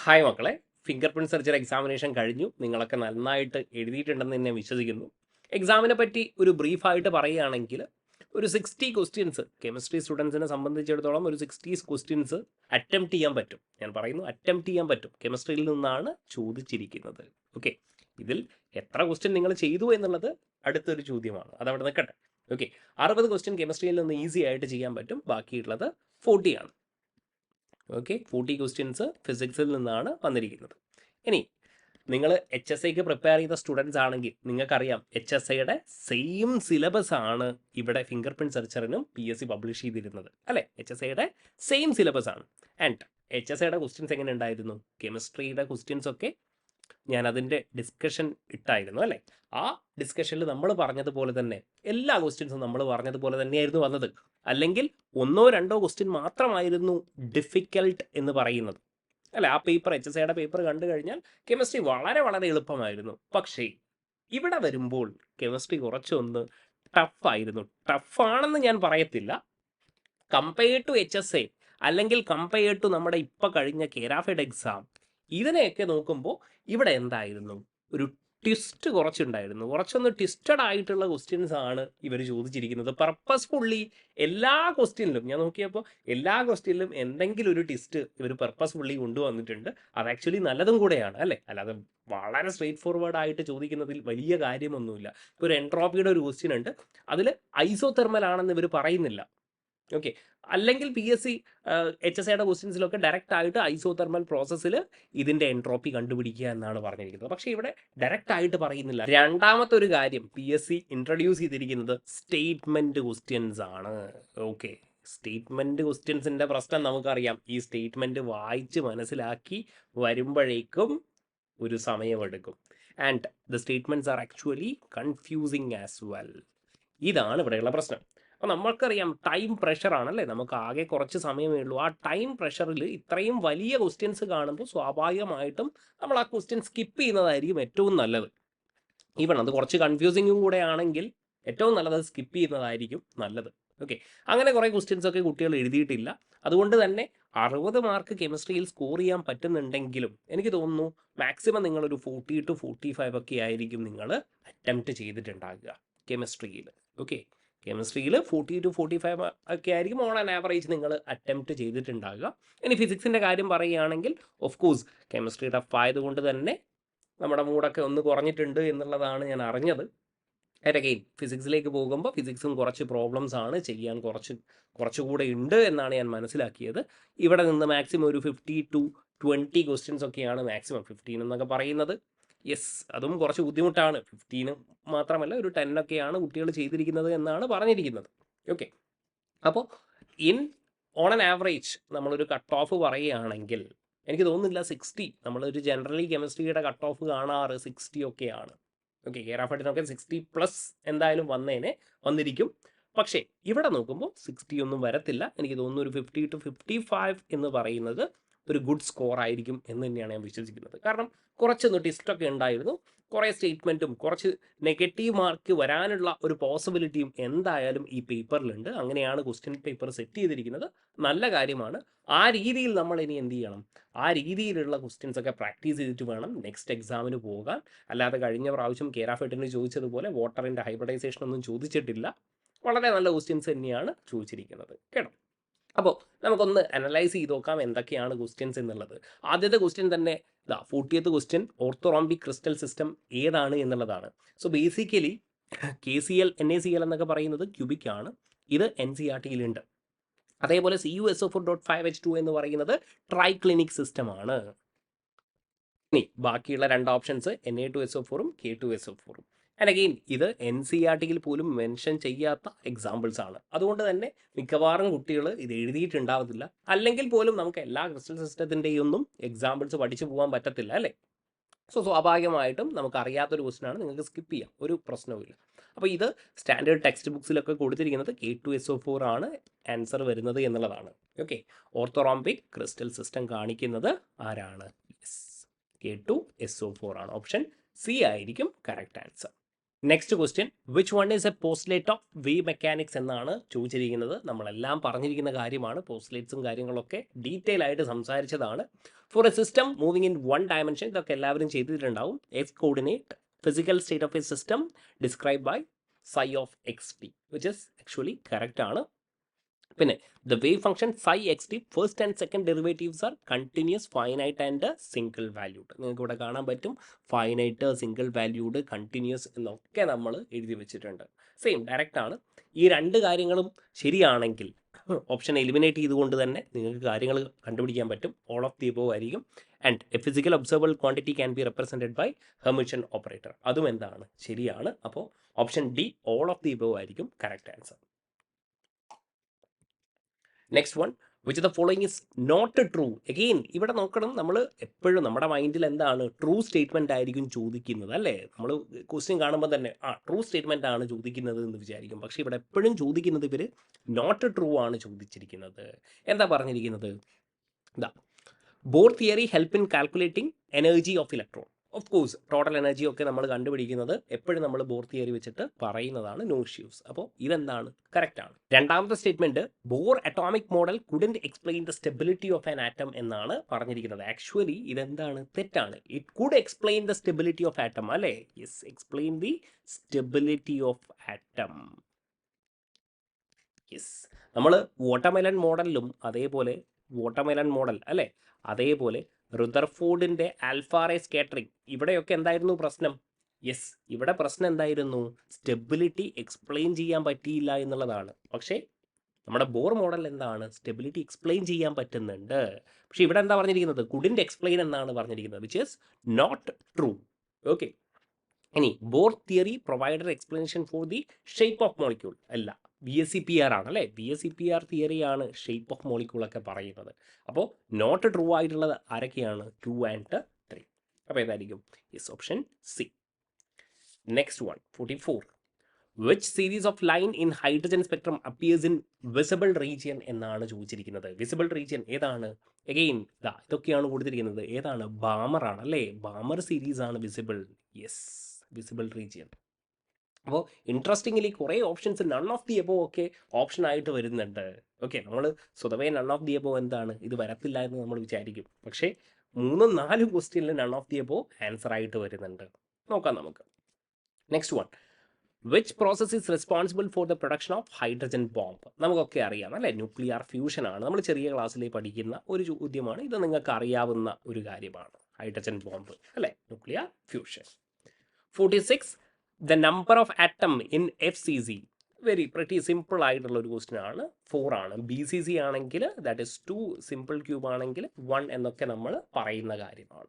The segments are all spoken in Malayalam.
ഹായ് മക്കളെ, ഫിംഗർ പ്രിൻറ് സർജറി എക്സാമിനേഷൻ കഴിഞ്ഞു. നിങ്ങളൊക്കെ നന്നായിട്ട് എഴുതിയിട്ടുണ്ടെന്ന് തന്നെ വിശ്വസിക്കുന്നു. എക്സാമിനെ പറ്റി ഒരു ബ്രീഫായിട്ട് പറയുകയാണെങ്കിൽ ഒരു 60 ക്വസ്റ്റ്യൻസ് കെമിസ്ട്രി സ്റ്റുഡൻസിനെ സംബന്ധിച്ചിടത്തോളം ഒരു 60 ക്വസ്റ്റ്യൻസ് അറ്റംപ്റ്റ് ചെയ്യാൻ പറ്റും. ഞാൻ പറയുന്നു അറ്റംപ്റ്റ് ചെയ്യാൻ പറ്റും. കെമിസ്ട്രിയിൽ നിന്നാണ് ചോദിച്ചിരിക്കുന്നത്. ഓക്കെ, ഇതിൽ എത്ര ക്വസ്റ്റ്യൻ നിങ്ങൾ ചെയ്തു എന്നുള്ളത് അടുത്തൊരു ചോദ്യമാണ്. അതവിടെ നിൽക്കട്ടെ. ഓക്കെ, 60 ക്വസ്റ്റ്യൻ കെമിസ്ട്രിയിൽ നിന്ന് ഈസി ആയിട്ട് ചെയ്യാൻ പറ്റും. ബാക്കിയുള്ളത് 40 ആണ്. ഓക്കെ, 40 ക്വസ്റ്റ്യൻസ് ഫിസിക്സിൽ നിന്നാണ് വന്നിരിക്കുന്നത്. ഇനി നിങ്ങൾ HSIക്ക് പ്രിപ്പയർ ചെയ്ത സ്റ്റുഡൻസ് ആണെങ്കിൽ നിങ്ങൾക്കറിയാം HSIയുടെ സെയിം സിലബസ് ആണ് ഇവിടെ ഫിംഗർ പ്രിൻറ് സെർച്ചറിനും PSC പബ്ലിഷ് ചെയ്തിരുന്നത് അല്ലേ? HSIയുടെ സെയിം സിലബസ് ആണ്. ആൻഡ് HSIയുടെ ക്വസ്റ്റ്യൻസ് എങ്ങനെ ഉണ്ടായിരുന്നു? കെമിസ്ട്രിയുടെ ക്വസ്റ്റ്യൻസ് ഒക്കെ ഞാൻ അതിൻ്റെ ഡിസ്കഷൻ ഇട്ടായിരുന്നു അല്ലേ? ആ ഡിസ്കഷനിൽ നമ്മൾ പറഞ്ഞതുപോലെ തന്നെ എല്ലാ ക്വസ്റ്റ്യൻസും നമ്മൾ പറഞ്ഞതുപോലെ തന്നെയായിരുന്നു വന്നത്. അല്ലെങ്കിൽ ഒന്നോ രണ്ടോ ക്വസ്റ്റ്യൻ മാത്രമായിരുന്നു ഡിഫിക്കൽട്ട് എന്ന് പറയുന്നത് അല്ലേ? ആ പേപ്പർ HSIയുടെ പേപ്പർ കണ്ടു കഴിഞ്ഞാൽ കെമിസ്ട്രി വളരെ വളരെ എളുപ്പമായിരുന്നു. പക്ഷേ ഇവിടെ വരുമ്പോൾ കെമിസ്ട്രി കുറച്ചൊന്ന് ടഫായിരുന്നു. ടഫാണെന്ന് ഞാൻ പറയത്തില്ല. കമ്പയർഡ് ടു HSI അല്ലെങ്കിൽ കമ്പയർഡ് ടു നമ്മുടെ ഇപ്പം കഴിഞ്ഞ കേരാഫെഡ് എക്സാം, ഇതിനെയൊക്കെ നോക്കുമ്പോൾ ഇവിടെ എന്തായിരുന്നു, ഒരു ട്വിസ്റ്റ് കുറച്ചുണ്ടായിരുന്നു. കുറച്ചൊന്ന് ട്വിസ്റ്റഡ് ആയിട്ടുള്ള ക്വസ്റ്റ്യൻസ് ആണ് ഇവർ ചോദിച്ചിരിക്കുന്നത്. പർപ്പസ്ഫുള്ളി എല്ലാ ക്വസ്റ്റ്യനിലും ഞാൻ നോക്കിയപ്പോൾ എല്ലാ ക്വസ്റ്റ്യനിലും എന്തെങ്കിലും ഒരു ട്വിസ്റ്റ് ഇവർ പർപ്പസ്ഫുള്ളി കൊണ്ടുവന്നിട്ടുണ്ട്. അത് ആക്ച്വലി നല്ലതും കൂടെയാണ് അല്ലേ? അല്ലാതെ വളരെ സ്ട്രെയിറ്റ് ഫോർവേഡ് ആയിട്ട് ചോദിക്കുന്നതിൽ വലിയ കാര്യമൊന്നുമില്ല. ഇപ്പോൾ ഒരു എൻട്രോപ്പിയുടെ ഒരു ക്വസ്റ്റ്യൻ ഉണ്ട്, അതിൽ ഐസോതെർമൽ ആണെന്ന് ഇവർ പറയുന്നില്ല. ഓക്കെ, അല്ലെങ്കിൽ PSC HSIയുടെ ക്വസ്റ്റ്യൻസിലൊക്കെ ഡയറക്റ്റ് ആയിട്ട് ഐസോതെർമൽ പ്രോസസ്സിൽ ഇതിൻ്റെ എൻട്രോപ്പി കണ്ടുപിടിക്കുക എന്നാണ് പറഞ്ഞിരിക്കുന്നത്. പക്ഷേ ഇവിടെ ഡയറക്റ്റ് ആയിട്ട് പറയുന്നില്ല. രണ്ടാമത്തെ ഒരു കാര്യം PSC ഇൻട്രൊഡ്യൂസ് ചെയ്തിരിക്കുന്നത് സ്റ്റേറ്റ്മെൻറ്റ് ക്വസ്റ്റ്യൻസ് ആണ്. ഓക്കെ, സ്റ്റേറ്റ്മെൻറ്റ് ക്വസ്റ്റ്യൻസിൻ്റെ പ്രശ്നം നമുക്കറിയാം. ഈ സ്റ്റേറ്റ്മെൻറ്റ് വായിച്ച് മനസ്സിലാക്കി വരുമ്പോഴേക്കും ഒരു സമയമെടുക്കും. And the statements are actually confusing as well. ഇതാണ് ഇവിടെയുള്ള പ്രശ്നം. അപ്പോൾ നമ്മൾക്കറിയാം ടൈം പ്രഷറാണല്ലേ, നമുക്ക് ആകെ കുറച്ച് സമയമേ ഉള്ളൂ. ആ ടൈം പ്രഷറിൽ ഇത്രയും വലിയ ക്വസ്റ്റ്യൻസ് കാണുമ്പോൾ സ്വാഭാവികമായിട്ടും നമ്മൾ ആ ക്വസ്റ്റ്യൻ സ്കിപ്പ് ചെയ്യുന്നതായിരിക്കും ഏറ്റവും നല്ലത്. ഈവൺ അത് കുറച്ച് കൺഫ്യൂസിങ്ങും കൂടെ ആണെങ്കിൽ ഏറ്റവും നല്ലത് സ്കിപ്പ് ചെയ്യുന്നതായിരിക്കും നല്ലത്. ഓക്കെ, അങ്ങനെ കുറേ ക്വസ്റ്റ്യൻസ് ഒക്കെ കുട്ടികൾ എഴുതിയിട്ടില്ല. അതുകൊണ്ട് തന്നെ 60 മാർക്ക് കെമിസ്ട്രിയിൽ സ്കോർ ചെയ്യാൻ പറ്റുന്നുണ്ടെങ്കിലും എനിക്ക് തോന്നുന്നു മാക്സിമം നിങ്ങളൊരു 40 to 45 ഒക്കെ ആയിരിക്കും നിങ്ങൾ അറ്റംപ്റ്റ് ചെയ്തിട്ടുണ്ടാകുക കെമിസ്ട്രിയിൽ. ഓക്കെ, കെമിസ്ട്രിയിൽ 40 to 45 ഒക്കെ ആയിരിക്കും ഓൺ ആൻ ആവറേജ് നിങ്ങൾ അറ്റംപ്റ്റ് ചെയ്തിട്ടുണ്ടാകുക. ഇനി ഫിസിക്സിൻ്റെ കാര്യം പറയുകയാണെങ്കിൽ ഓഫ് കോഴ്സ് കെമിസ്ട്രി ടഫ് ആയതുകൊണ്ട് തന്നെ നമ്മുടെ മൂഡൊക്കെ ഒന്ന് കുറഞ്ഞിട്ടുണ്ട് എന്നുള്ളതാണ് ഞാൻ അറിഞ്ഞത്. ആൻഡ് അഗെയിൻ ഫിസിക്സിലേക്ക് പോകുമ്പോൾ ഫിസിക്സും കുറച്ച് പ്രോബ്ലംസ് ആണ് ചെയ്യാൻ കുറച്ചുകൂടെ ഉണ്ട് എന്നാണ് ഞാൻ മനസ്സിലാക്കിയത്. ഇവിടെ നിന്ന് മാക്സിമം ഒരു 50 to 20 ക്വസ്റ്റ്യൻസ് ഒക്കെയാണ് മാക്സിമം. 15 എന്നൊക്കെ പറയുന്നത് യെസ്, അതും കുറച്ച് ബുദ്ധിമുട്ടാണ്. 15 മാത്രമല്ല ഒരു 10 ഒക്കെയാണ് കുട്ടികൾ ചെയ്തിരിക്കുന്നത് എന്നാണ് പറഞ്ഞിരിക്കുന്നത്. ഓക്കെ, അപ്പോൾ ഓൺ ആൻ ആവറേജ് നമ്മളൊരു കട്ട് ഓഫ് പറയുകയാണെങ്കിൽ എനിക്ക് തോന്നുന്നില്ല 60, നമ്മളൊരു ജനറലി കെമിസ്ട്രിയുടെ കട്ട് ഓഫ് കാണാറ് 60 ഒക്കെയാണ്. ഓക്കെ, കേരാഫെഡിനൊക്കെ 60+ എന്തായാലും വന്നിരിക്കും. പക്ഷേ ഇവിടെ നോക്കുമ്പോൾ 60 ഒന്നും വരത്തില്ല. എനിക്ക് തോന്നുന്നു ഒരു 50 to 55 എന്ന് പറയുന്നത് ഒരു ഗുഡ് സ്കോർ ആയിരിക്കും എന്ന് തന്നെയാണ് ഞാൻ വിശ്വസിക്കുന്നത്. കാരണം കുറച്ചൊന്ന് ടിസ്റ്റൊക്കെ ഉണ്ടായിരുന്നു, കുറേ സ്റ്റേറ്റ്മെൻറ്റും കുറച്ച് നെഗറ്റീവ് മാർക്ക് വരാനുള്ള ഒരു പോസിബിലിറ്റിയും എന്തായാലും ഈ പേപ്പറിലുണ്ട്. അങ്ങനെയാണ് ക്വസ്റ്റ്യൻ പേപ്പർ സെറ്റ് ചെയ്തിരിക്കുന്നത്. നല്ല കാര്യമാണ്. ആ രീതിയിൽ നമ്മൾ ഇനി എന്ത് ചെയ്യണം, ആ രീതിയിലുള്ള ക്വസ്റ്റ്യൻസ് ഒക്കെ പ്രാക്ടീസ് ചെയ്തിട്ട് വേണം നെക്സ്റ്റ് എക്സാമിന് പോകാൻ. അല്ലാതെ കഴിഞ്ഞ പ്രാവശ്യം കേരാഫെഡിന് ചോദിച്ചതുപോലെ വാട്ടറിൻ്റെ ഹൈബ്രിഡൈസേഷൻ ഒന്നും ചോദിച്ചിട്ടില്ല. വളരെ നല്ല ക്വസ്റ്റ്യൻസ് തന്നെയാണ് ചോദിച്ചിരിക്കുന്നത് കേട്ടോ. അപ്പോൾ നമുക്കൊന്ന് അനലൈസ് ചെയ്ത് നോക്കാം എന്തൊക്കെയാണ് ക്വസ്റ്റ്യൻസ് എന്നുള്ളത്. ആദ്യത്തെ ക്വസ്റ്റ്യൻ തന്നെ 40th question, orthorhombic crystal system ഏതാണ് എന്നുള്ളതാണ്. സോ ബേസിക്കലി KCl NaCl എന്നൊക്കെ പറയുന്നത് ക്യൂബിക് ആണ്. ഇത് NCERT-യിലുണ്ട്. അതേപോലെ CuSO4.5H2 എന്ന് പറയുന്നത് ട്രൈക്ലിനിക് സിസ്റ്റം ആണ്. ഇനി ബാക്കിയുള്ള രണ്ട് ഓപ്ഷൻസ് Na2SO4ഉം K2SO4ഉം. ആൻഡ് അഗെയിൻ ഇത് NCERT-യിൽ പോലും മെൻഷൻ ചെയ്യാത്ത എക്സാമ്പിൾസ് ആണ്. അതുകൊണ്ട് തന്നെ മിക്കവാറും കുട്ടികൾ ഇത് എഴുതിയിട്ടുണ്ടാവത്തില്ല. അല്ലെങ്കിൽ പോലും നമുക്ക് എല്ലാ ക്രിസ്റ്റൽ സിസ്റ്റത്തിൻ്റെയും ഒന്നും എക്സാമ്പിൾസ് പഠിച്ചു പോകാൻ പറ്റത്തില്ല അല്ലേ? സോ സ്വാഭാവികമായിട്ടും നമുക്ക് അറിയാത്തൊരു ക്വസ്റ്റ്യനാണ്, നിങ്ങൾക്ക് സ്കിപ്പ് ചെയ്യാം, ഒരു പ്രശ്നവുമില്ല. അപ്പോൾ ഇത് സ്റ്റാൻഡേർഡ് ടെക്സ്റ്റ് ബുക്സിലൊക്കെ കൊടുത്തിരിക്കുന്നത് K2SO4 ആണ് ആൻസർ വരുന്നത് എന്നുള്ളതാണ്. ഓക്കെ, ഓർത്തോറോംബിക് ക്രിസ്റ്റൽ സിസ്റ്റം കാണിക്കുന്നത് ആരാണ്? K2SO4 ആണ്. ഓപ്ഷൻ C ആയിരിക്കും correct answer. Next question, which one is a postulate of wave mechanics എന്നാണ് ചോദിച്ചിരിക്കുന്നത്. നമ്മളെല്ലാം പറഞ്ഞിരിക്കുന്ന കാര്യമാണ്, പോസ്റ്റ്ലേറ്റ്സും കാര്യങ്ങളൊക്കെ ഡീറ്റെയിൽ ആയിട്ട് സംസാരിച്ചതാണ്. For a system moving in one dimension, ഇതൊക്കെ എല്ലാവരും ചെയ്തിട്ടുണ്ടാവും. X coordinate physical state of a system describe by psi of x t, which is actually correct ആണ്. പിന്നെ the wave function psi x t first and second derivatives are continuous, finite and single valued. നിങ്ങൾക്ക് ഇവിടെ കാണാൻ പറ്റും ഫൈനൈറ്റ്, സിംഗിൾ വാല്യൂഡ്, കണ്ടിന്യൂസ് എന്നൊക്കെ നമ്മൾ എഴുതി വെച്ചിട്ടുണ്ട്. സെയിം ഡയറക്റ്റ് ആണ്. ഈ രണ്ട് കാര്യങ്ങളും ശരിയാണെങ്കിൽ ഓപ്ഷൻ എലിമിനേറ്റ് ചെയ്തുകൊണ്ട് തന്നെ നിങ്ങൾക്ക് കാര്യങ്ങൾ കണ്ടുപിടിക്കാൻ പറ്റും. ഓൾ ഓഫ് ദി എബോവ് ആയിരിക്കും. And a physical observable quantity can be represented by Hermitian operator, അതും എന്താണ് ശരിയാണ്. അപ്പോൾ option D all of the above ആയിരിക്കും correct answer. Next one, which the following is not true. Again ഇവിടെ നോക്കണം, നമ്മൾ എപ്പോഴും നമ്മുടെ മൈൻഡിൽ എന്താണ് ട്രൂ സ്റ്റേറ്റ്മെൻ്റ് ആയിരിക്കും ചോദിക്കുന്നത് അല്ലേ. നമ്മൾ ക്വസ്റ്റ്യൻ കാണുമ്പോൾ തന്നെ ട്രൂ സ്റ്റേറ്റ്മെൻ്റ് ആണ് ചോദിക്കുന്നത് എന്ന് വിചാരിക്കും. പക്ഷേ ഇവിടെ എപ്പോഴും ചോദിക്കുന്നത് ഇവർ നോട്ട് ട്രൂ ആണ് ചോദിച്ചിരിക്കുന്നത്. എന്താ പറഞ്ഞിരിക്കുന്നത്? ഇതാ, Bohr theory help in calculating energy of electron. Of course total energy ഒക്കെ നമ്മൾ കണ്ടുപിടിക്കുന്നത് എപ്പോഴും നമ്മൾ ബോർ തിയറി വെച്ചിട്ട് പറയുന്നതാണ്, നോ ഇഷ്യൂസ്. അപ്പോൾ ഇതെന്താണ് കറക്റ്റ് ആണ്. രണ്ടാമത്തെ statement, Bohr atomic model couldn't explain the stability of an atom എന്നാണ് പറഞ്ഞിരിക്കുന്നത്. ആക്ച്വലി ഇതെന്താണ് തെറ്റാണ്. It could explain the stability of atom അല്ലേ. Yes, explain the stability of atom. Yes, നമ്മൾ വാട്ടർമെലൺ മോഡലിലും അതേപോലെ വാട്ടർമെലൺ മോഡൽ അല്ലേ, അതേപോലെ റുദർഫോർഡിൻ്റെ ആൽഫ റേ സ്കാറ്ററിംഗ്, ഇവിടെയൊക്കെ എന്തായിരുന്നു പ്രശ്നം? യെസ്, ഇവിടെ പ്രശ്നം എന്തായിരുന്നു? സ്റ്റെബിലിറ്റി എക്സ്പ്ലെയിൻ ചെയ്യാൻ പറ്റിയില്ല എന്നുള്ളതാണ്. പക്ഷേ നമ്മുടെ ബോർ മോഡൽ എന്താണ്? സ്റ്റെബിലിറ്റി എക്സ്പ്ലെയിൻ ചെയ്യാൻ പറ്റുന്നുണ്ട്. പക്ഷേ ഇവിടെ എന്താ പറഞ്ഞിരിക്കുന്നത്? കുഡിൻ്റ് എക്സ്പ്ലെയിൻ എന്നാണ് പറഞ്ഞിരിക്കുന്നത്, which is not true. Okay, ഇനി Bohr theory provided explanation for the shape of molecule അല്ല, VSEPR ആണ് അല്ലേ. VSEPR തിയറിയാണ് ഷേപ്പ് ഓഫ് മോളിക്യൂൾ ഒക്കെ പറയുന്നത്. അപ്പോൾ നോട്ട് ട്രൂ ആയിട്ടുള്ളത് ആരൊക്കെയാണ്? 2 and 3. അപ്പോൾ ഏതായിരിക്കും? Yes, option C. Next one, 44. Which series of line in hydrogen spectrum appears in visible region എന്നാണ് ചോദിച്ചിരിക്കുന്നത്. വിസിബിൾ റീജിയൻ ഏതാണ്? എഗെയിൻ ഇതൊക്കെയാണ് കൊടുത്തിരിക്കുന്നത്. ഏതാണ്? ബാമർ ആണ് അല്ലേ. ബാമർ സീരീസ് ആണ് വിസിബിൾ. Yes, visible region. അപ്പോൾ ഇൻട്രസ്റ്റിംഗ്ലി കുറേ options none of the above ഒക്കെ ഓപ്ഷൻ ആയിട്ട് വരുന്നുണ്ട്. ഓക്കെ, നമ്മൾ സ്വതവേ നൺ ഓഫ് ദി എബോ എന്താണ് ഇത് വരത്തില്ല എന്ന് നമ്മൾ വിചാരിക്കും. പക്ഷേ 3-4 ക്വസ്റ്റ്യനിൽ none of the above answer ആയിട്ട് വരുന്നുണ്ട്. നോക്കാം നമുക്ക്. Next one, which process is responsible for the production of hydrogen bomb? നമുക്കൊക്കെ അറിയാം അല്ലേ, ന്യൂക്ലിയർ ഫ്യൂഷൻ ആണ്. നമ്മൾ ചെറിയ ക്ലാസ്സിൽ പഠിക്കുന്ന ഒരു ചോദ്യമാണ് ഇത്, നിങ്ങൾക്ക് അറിയാവുന്ന ഒരു കാര്യമാണ്. ഹൈഡ്രജൻ ബോംബ് അല്ലേ, nuclear fusion. 46, the number of atom in FCC. Very pretty simple ആയിട്ടുള്ള ഒരു ക്വസ്റ്റ്യൻ ആണ്. 4 ആണ്. BCC ആണെങ്കിൽ ദാറ്റ് ഇസ് 2, സിമ്പിൾ ക്യൂബ് ആണെങ്കിൽ 1 എന്നൊക്കെ നമ്മൾ പറയുന്ന കാര്യമാണ്.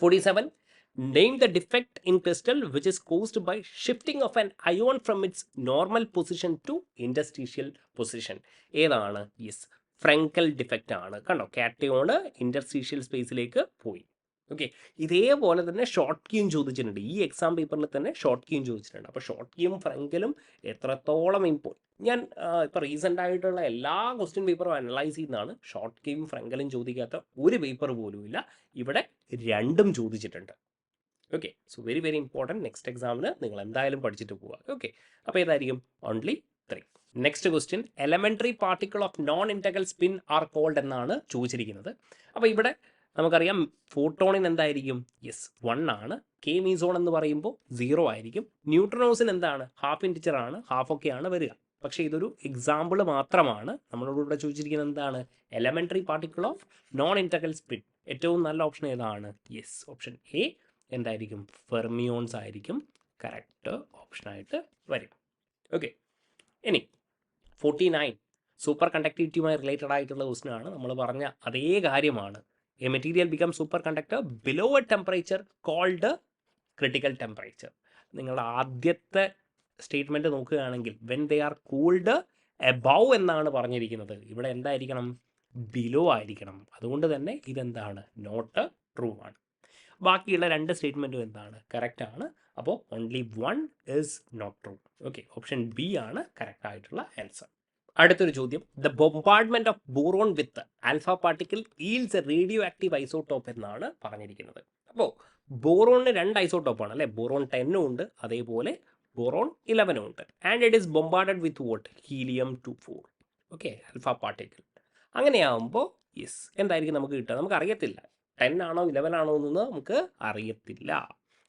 47, name the defect in crystal which is caused by shifting of an ion from its normal position to interstitial position. ഏതാണ്? യെസ്, ഫ്രെങ്കൽ ഡിഫക്റ്റ് ആണ്. കണ്ടോ, കാറ്റയോണ് ഇൻഡർസ്റ്റീഷ്യൽ സ്പേസിലേക്ക് പോയി. ഓക്കെ, ഇതേപോലെ തന്നെ ഷോർട്ട് കീയും ചോദിച്ചിട്ടുണ്ട്. ഈ എക്സാം പേപ്പറിൽ തന്നെ ഷോർട്ട് കീയും ചോദിച്ചിട്ടുണ്ട്. അപ്പോൾ ഷോർട്ട് കീയും ഫ്രെങ്കലും എത്രത്തോളം ഞാൻ ഇപ്പോൾ റീസെൻ്റ് ആയിട്ടുള്ള എല്ലാ ക്വസ്റ്റ്യൻ പേപ്പറും അനലൈസ് ചെയ്യുന്നതാണ്. ഷോർട്ട് കീയും ഫ്രെങ്കലും ചോദിക്കാത്ത ഒരു പേപ്പർ പോലും ഇല്ല. ഇവിടെ രണ്ടും ചോദിച്ചിട്ടുണ്ട്. Okay, so very very important. Next എക്സാമിന് നിങ്ങൾ എന്തായാലും പഠിച്ചിട്ട് പോവുക. ഓക്കെ, അപ്പോൾ ഏതായിരിക്കും? Only 3. Next question, elementary particle of non integral spin are called എന്നാണ് ചോദിച്ചിരിക്കുന്നത്. അപ്പോൾ ഇവിടെ നമുക്കറിയാം ഫോട്ടോണിന് എന്തായിരിക്കും? യെസ്, 1 ആണ്. കെ മീസോൺ എന്ന് പറയുമ്പോൾ 0 ആയിരിക്കും. ന്യൂട്രോൺസിന് എന്താണ്? ഹാഫ് ഇൻറ്റിജർ ആണ്, ഹാഫൊക്കെയാണ് വരിക. പക്ഷേ ഇതൊരു എക്സാമ്പിൾ മാത്രമാണ്. നമ്മളോട് ഇവിടെ ചോദിച്ചിരിക്കുന്നത് എന്താണ്? Elementary particle of non integral spin. ഏറ്റവും നല്ല ഓപ്ഷൻ ഏതാണ്? യെസ്, ഓപ്ഷൻ എ എന്തായിരിക്കും? ഫെർമിയോൺസ് ആയിരിക്കും കറക്റ്റ് ഓപ്ഷനായിട്ട് വരും. ഓക്കെ, ഇനി 49, സൂപ്പർ കണ്ടക്ടിവിറ്റിയുമായി റിലേറ്റഡ് ആയിട്ടുള്ള ക്വസ്റ്റ്യൻ ആണ്. നമ്മൾ പറഞ്ഞ അതേ കാര്യമാണ്. A material becomes superconductor below a temperature called critical temperature. നിങ്ങളുടെ ആദ്യത്തെ സ്റ്റേറ്റ്മെൻറ്റ് നോക്കുകയാണെങ്കിൽ when they are cooled above എന്നാണ് പറഞ്ഞിരിക്കുന്നത്. ഇവിടെ എന്തായിരിക്കണം? ബിലോ ആയിരിക്കണം. അതുകൊണ്ട് തന്നെ ഇതെന്താണ്? നോട്ട് ട്രൂ ആണ്. ബാക്കിയുള്ള 2 സ്റ്റേറ്റ്മെൻറ്റും എന്താണ്? കറക്റ്റ് ആണ്. അപ്പോൾ only 1 is not true. Okay, option B ആണ് കറക്റ്റ് ആയിട്ടുള്ള ആൻസർ. അടുത്തൊരു ചോദ്യം, the bombardment of boron with alpha particle yields a radioactive isotope എന്നാണ് പറഞ്ഞിരിക്കുന്നത്. അപ്പോൾ ബോറോണിന് 2 ഐസോട്ടോപ്പാണ് അല്ലേ, ബോറോൺ 10 ഉണ്ട്, അതേപോലെ ബോറോൺ 11 ഉണ്ട്. And it is bombarded with what, helium 24. Okay, alpha particle. അങ്ങനെയാകുമ്പോൾ യെസ് എന്തായിരിക്കും നമുക്ക് കിട്ടുക, നമുക്ക് അറിയത്തില്ല. 10 ആണോ 11 ആണോ എന്ന് നമുക്ക് അറിയത്തില്ല.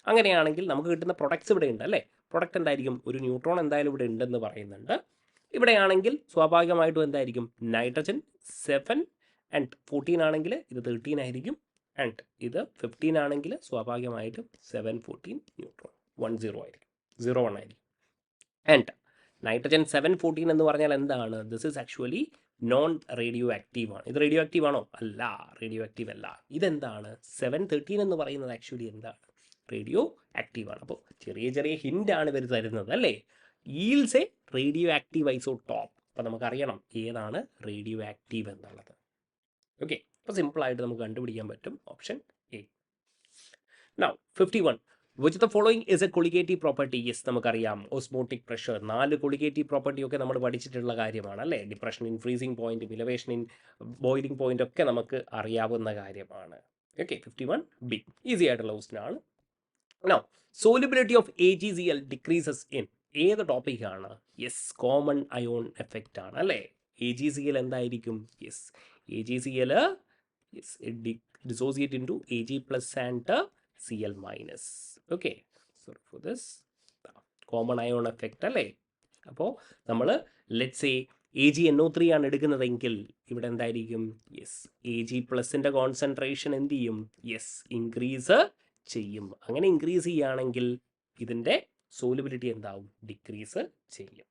അങ്ങനെയാണെങ്കിൽ നമുക്ക് കിട്ടുന്ന പ്രൊഡക്ട്സ് ഇവിടെ ഉണ്ട് അല്ലേ. പ്രൊഡക്റ്റ് എന്തായിരിക്കും, ഒരു ന്യൂട്രോൺ എന്തായാലും ഇവിടെ ഉണ്ടെന്ന് പറയുന്നുണ്ട്. ഇവിടെയാണെങ്കിൽ സ്വാഭാവികമായിട്ടും എന്തായിരിക്കും, നൈട്രജൻ 7 ആൻഡ് 14 ആണെങ്കിൽ ഇത് 13 ആയിരിക്കും. ആൻഡ് ഇത് 15 ആണെങ്കിൽ സ്വാഭാവികമായിട്ടും 7 14 ന്യൂട്രോൺ 10 ആയിരിക്കും, 01 ആയിരിക്കും. ആൻഡ് നൈട്രജൻ 7 14 എന്ന് പറഞ്ഞാൽ എന്താണ്, this is actually non radio active ആണ്. ഇത് റേഡിയോ ആക്റ്റീവ് ആണോ, അല്ല, റേഡിയോ ആക്റ്റീവ് അല്ല. ഇതെന്താണ് 7 13 എന്ന് പറയുന്നത് ആക്ച്വലി എന്താണ്, റേഡിയോ ആക്റ്റീവ് ആണ്. അപ്പോൾ ചെറിയ ചെറിയ ഹിൻ്റ് ആണ് ഇവർ തരുന്നത് അല്ലേ. ഈൽസ് എ റേഡിയോ ആക്റ്റീവ് ഐസോടോപ്പ്. അപ്പോൾ നമുക്കറിയണം ഏതാണ് റേഡിയോ ആക്റ്റീവ് എന്നുള്ളത്. ഓക്കെ, അപ്പോൾ സിമ്പിളായിട്ട് നമുക്ക് കണ്ടുപിടിക്കാൻ പറ്റും option A. Now 51, which the following is A colligative property. Yes, നമുക്കറിയാം ഓസ്മോട്ടിക് പ്രഷർ, 4 കൊളിഗേറ്റീവ് പ്രോപ്പർട്ടി ഒക്കെ നമ്മൾ പഠിച്ചിട്ടുള്ള കാര്യമാണ് അല്ലേ. Depression in freezing point, elevation in boiling point ഒക്കെ നമുക്ക് അറിയാവുന്ന കാര്യമാണ്. ഓക്കെ, 51 ബി ഈസി ആയിട്ടുള്ള ക്വസ്റ്റ്യൻ ആണ്. Now solubility of AgCl decreases in, ഏത് ടോപ്പിക്കാണ്, യെസ് കോമൺ അയോൺ എഫക്റ്റ് ആണ് അല്ലേ. AgCl എന്തായിരിക്കും, yes AgCl yes dissociate into Ag plus and Cl minus. Okay, sorry for this, common ion effect അല്ലേ. അപ്പോൾ നമ്മൾ ലെറ്റ്സ് സേ AgNO3 ആണ് എടുക്കുന്നതെങ്കിൽ ഇവിടെ എന്തായിരിക്കും, യെസ് Ag പ്ലസിൻ്റെ കോൺസെൻട്രേഷൻ എന്ത് ചെയ്യും, യെസ് ഇൻക്രീസ് ചെയ്യും. അങ്ങനെ ഇൻക്രീസ് ചെയ്യുകയാണെങ്കിൽ ഇതിൻ്റെ സോലിബിലിറ്റി എന്താവും, ഡിക്രീസ് ചെയ്യും.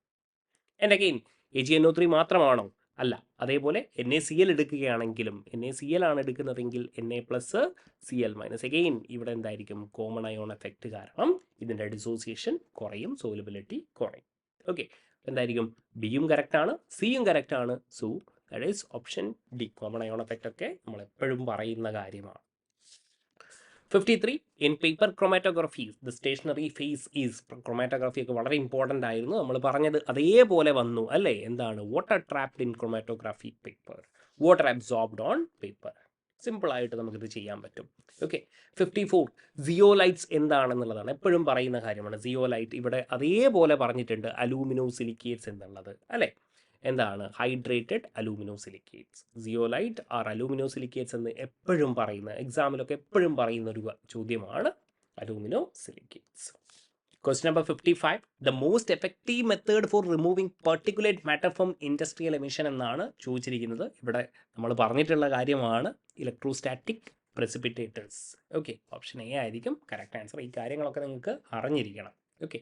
ആൻഡ് അഗെയിൻ AgNO3 മാത്രമാണോ, അല്ല, അതേപോലെ NaCl എടുക്കുകയാണെങ്കിലും NaCl ആണ് എടുക്കുന്നതെങ്കിൽ Na plus Cl minus, again ഇവിടെ എന്തായിരിക്കും, കോമൺ അയോൺ എഫക്റ്റ് കാരണം ഇതിൻ്റെ ഡിസോസിയേഷൻ കുറയും, സോലിബിലിറ്റി കുറയും. ഓക്കെ, എന്തായിരിക്കും, ബിയും കറക്റ്റാണ്, സിയും കറക്റ്റാണ്. So that is option D. Common ion effect ഒക്കെ നമ്മൾ എപ്പോഴും പറയുന്ന കാര്യമാണ്. 53, in paper chromatography the stationary phase is, chromatography ഒക്കെ വളരെ ഇമ്പോർട്ടൻ്റ് ആയിരുന്നു, നമ്മൾ പറഞ്ഞത് അതേപോലെ വന്നു അല്ലേ. എന്താണ്, water trapped in chromatography paper, water absorbed on paper. സിമ്പിളായിട്ട് നമുക്കിത് ചെയ്യാൻ പറ്റും. ഓക്കെ, 54, സിയോലൈറ്റ്സ് എന്താണെന്നുള്ളതാണ് എപ്പോഴും പറയുന്ന കാര്യമാണ്. സിയോലൈറ്റ് ഇവിടെ അതേപോലെ പറഞ്ഞിട്ടുണ്ട്, അലൂമിനോ സിലിക്കേറ്റ്സ് എന്നുള്ളത് അല്ലേ. എന്താണ്, hydrated aluminosilicates, zeolite are aluminosilicates എന്ന് എപ്പോഴും പറയുന്ന, എക്സാമിലൊക്കെ എപ്പോഴും പറയുന്ന ഒരു ചോദ്യമാണ് aluminosilicates. Question number 55, the most effective method for removing particulate matter from industrial emission എന്നാണ് ചോദിച്ചിരിക്കുന്നത്. ഇവിടെ നമ്മൾ പറഞ്ഞിട്ടുള്ള കാര്യമാണ് electrostatic precipitators. Okay, option A ആയിരിക്കും കറക്റ്റ് ആൻസർ. ഈ കാര്യങ്ങളൊക്കെ നിങ്ങൾക്ക് അറിഞ്ഞിരിക്കണം. Okay,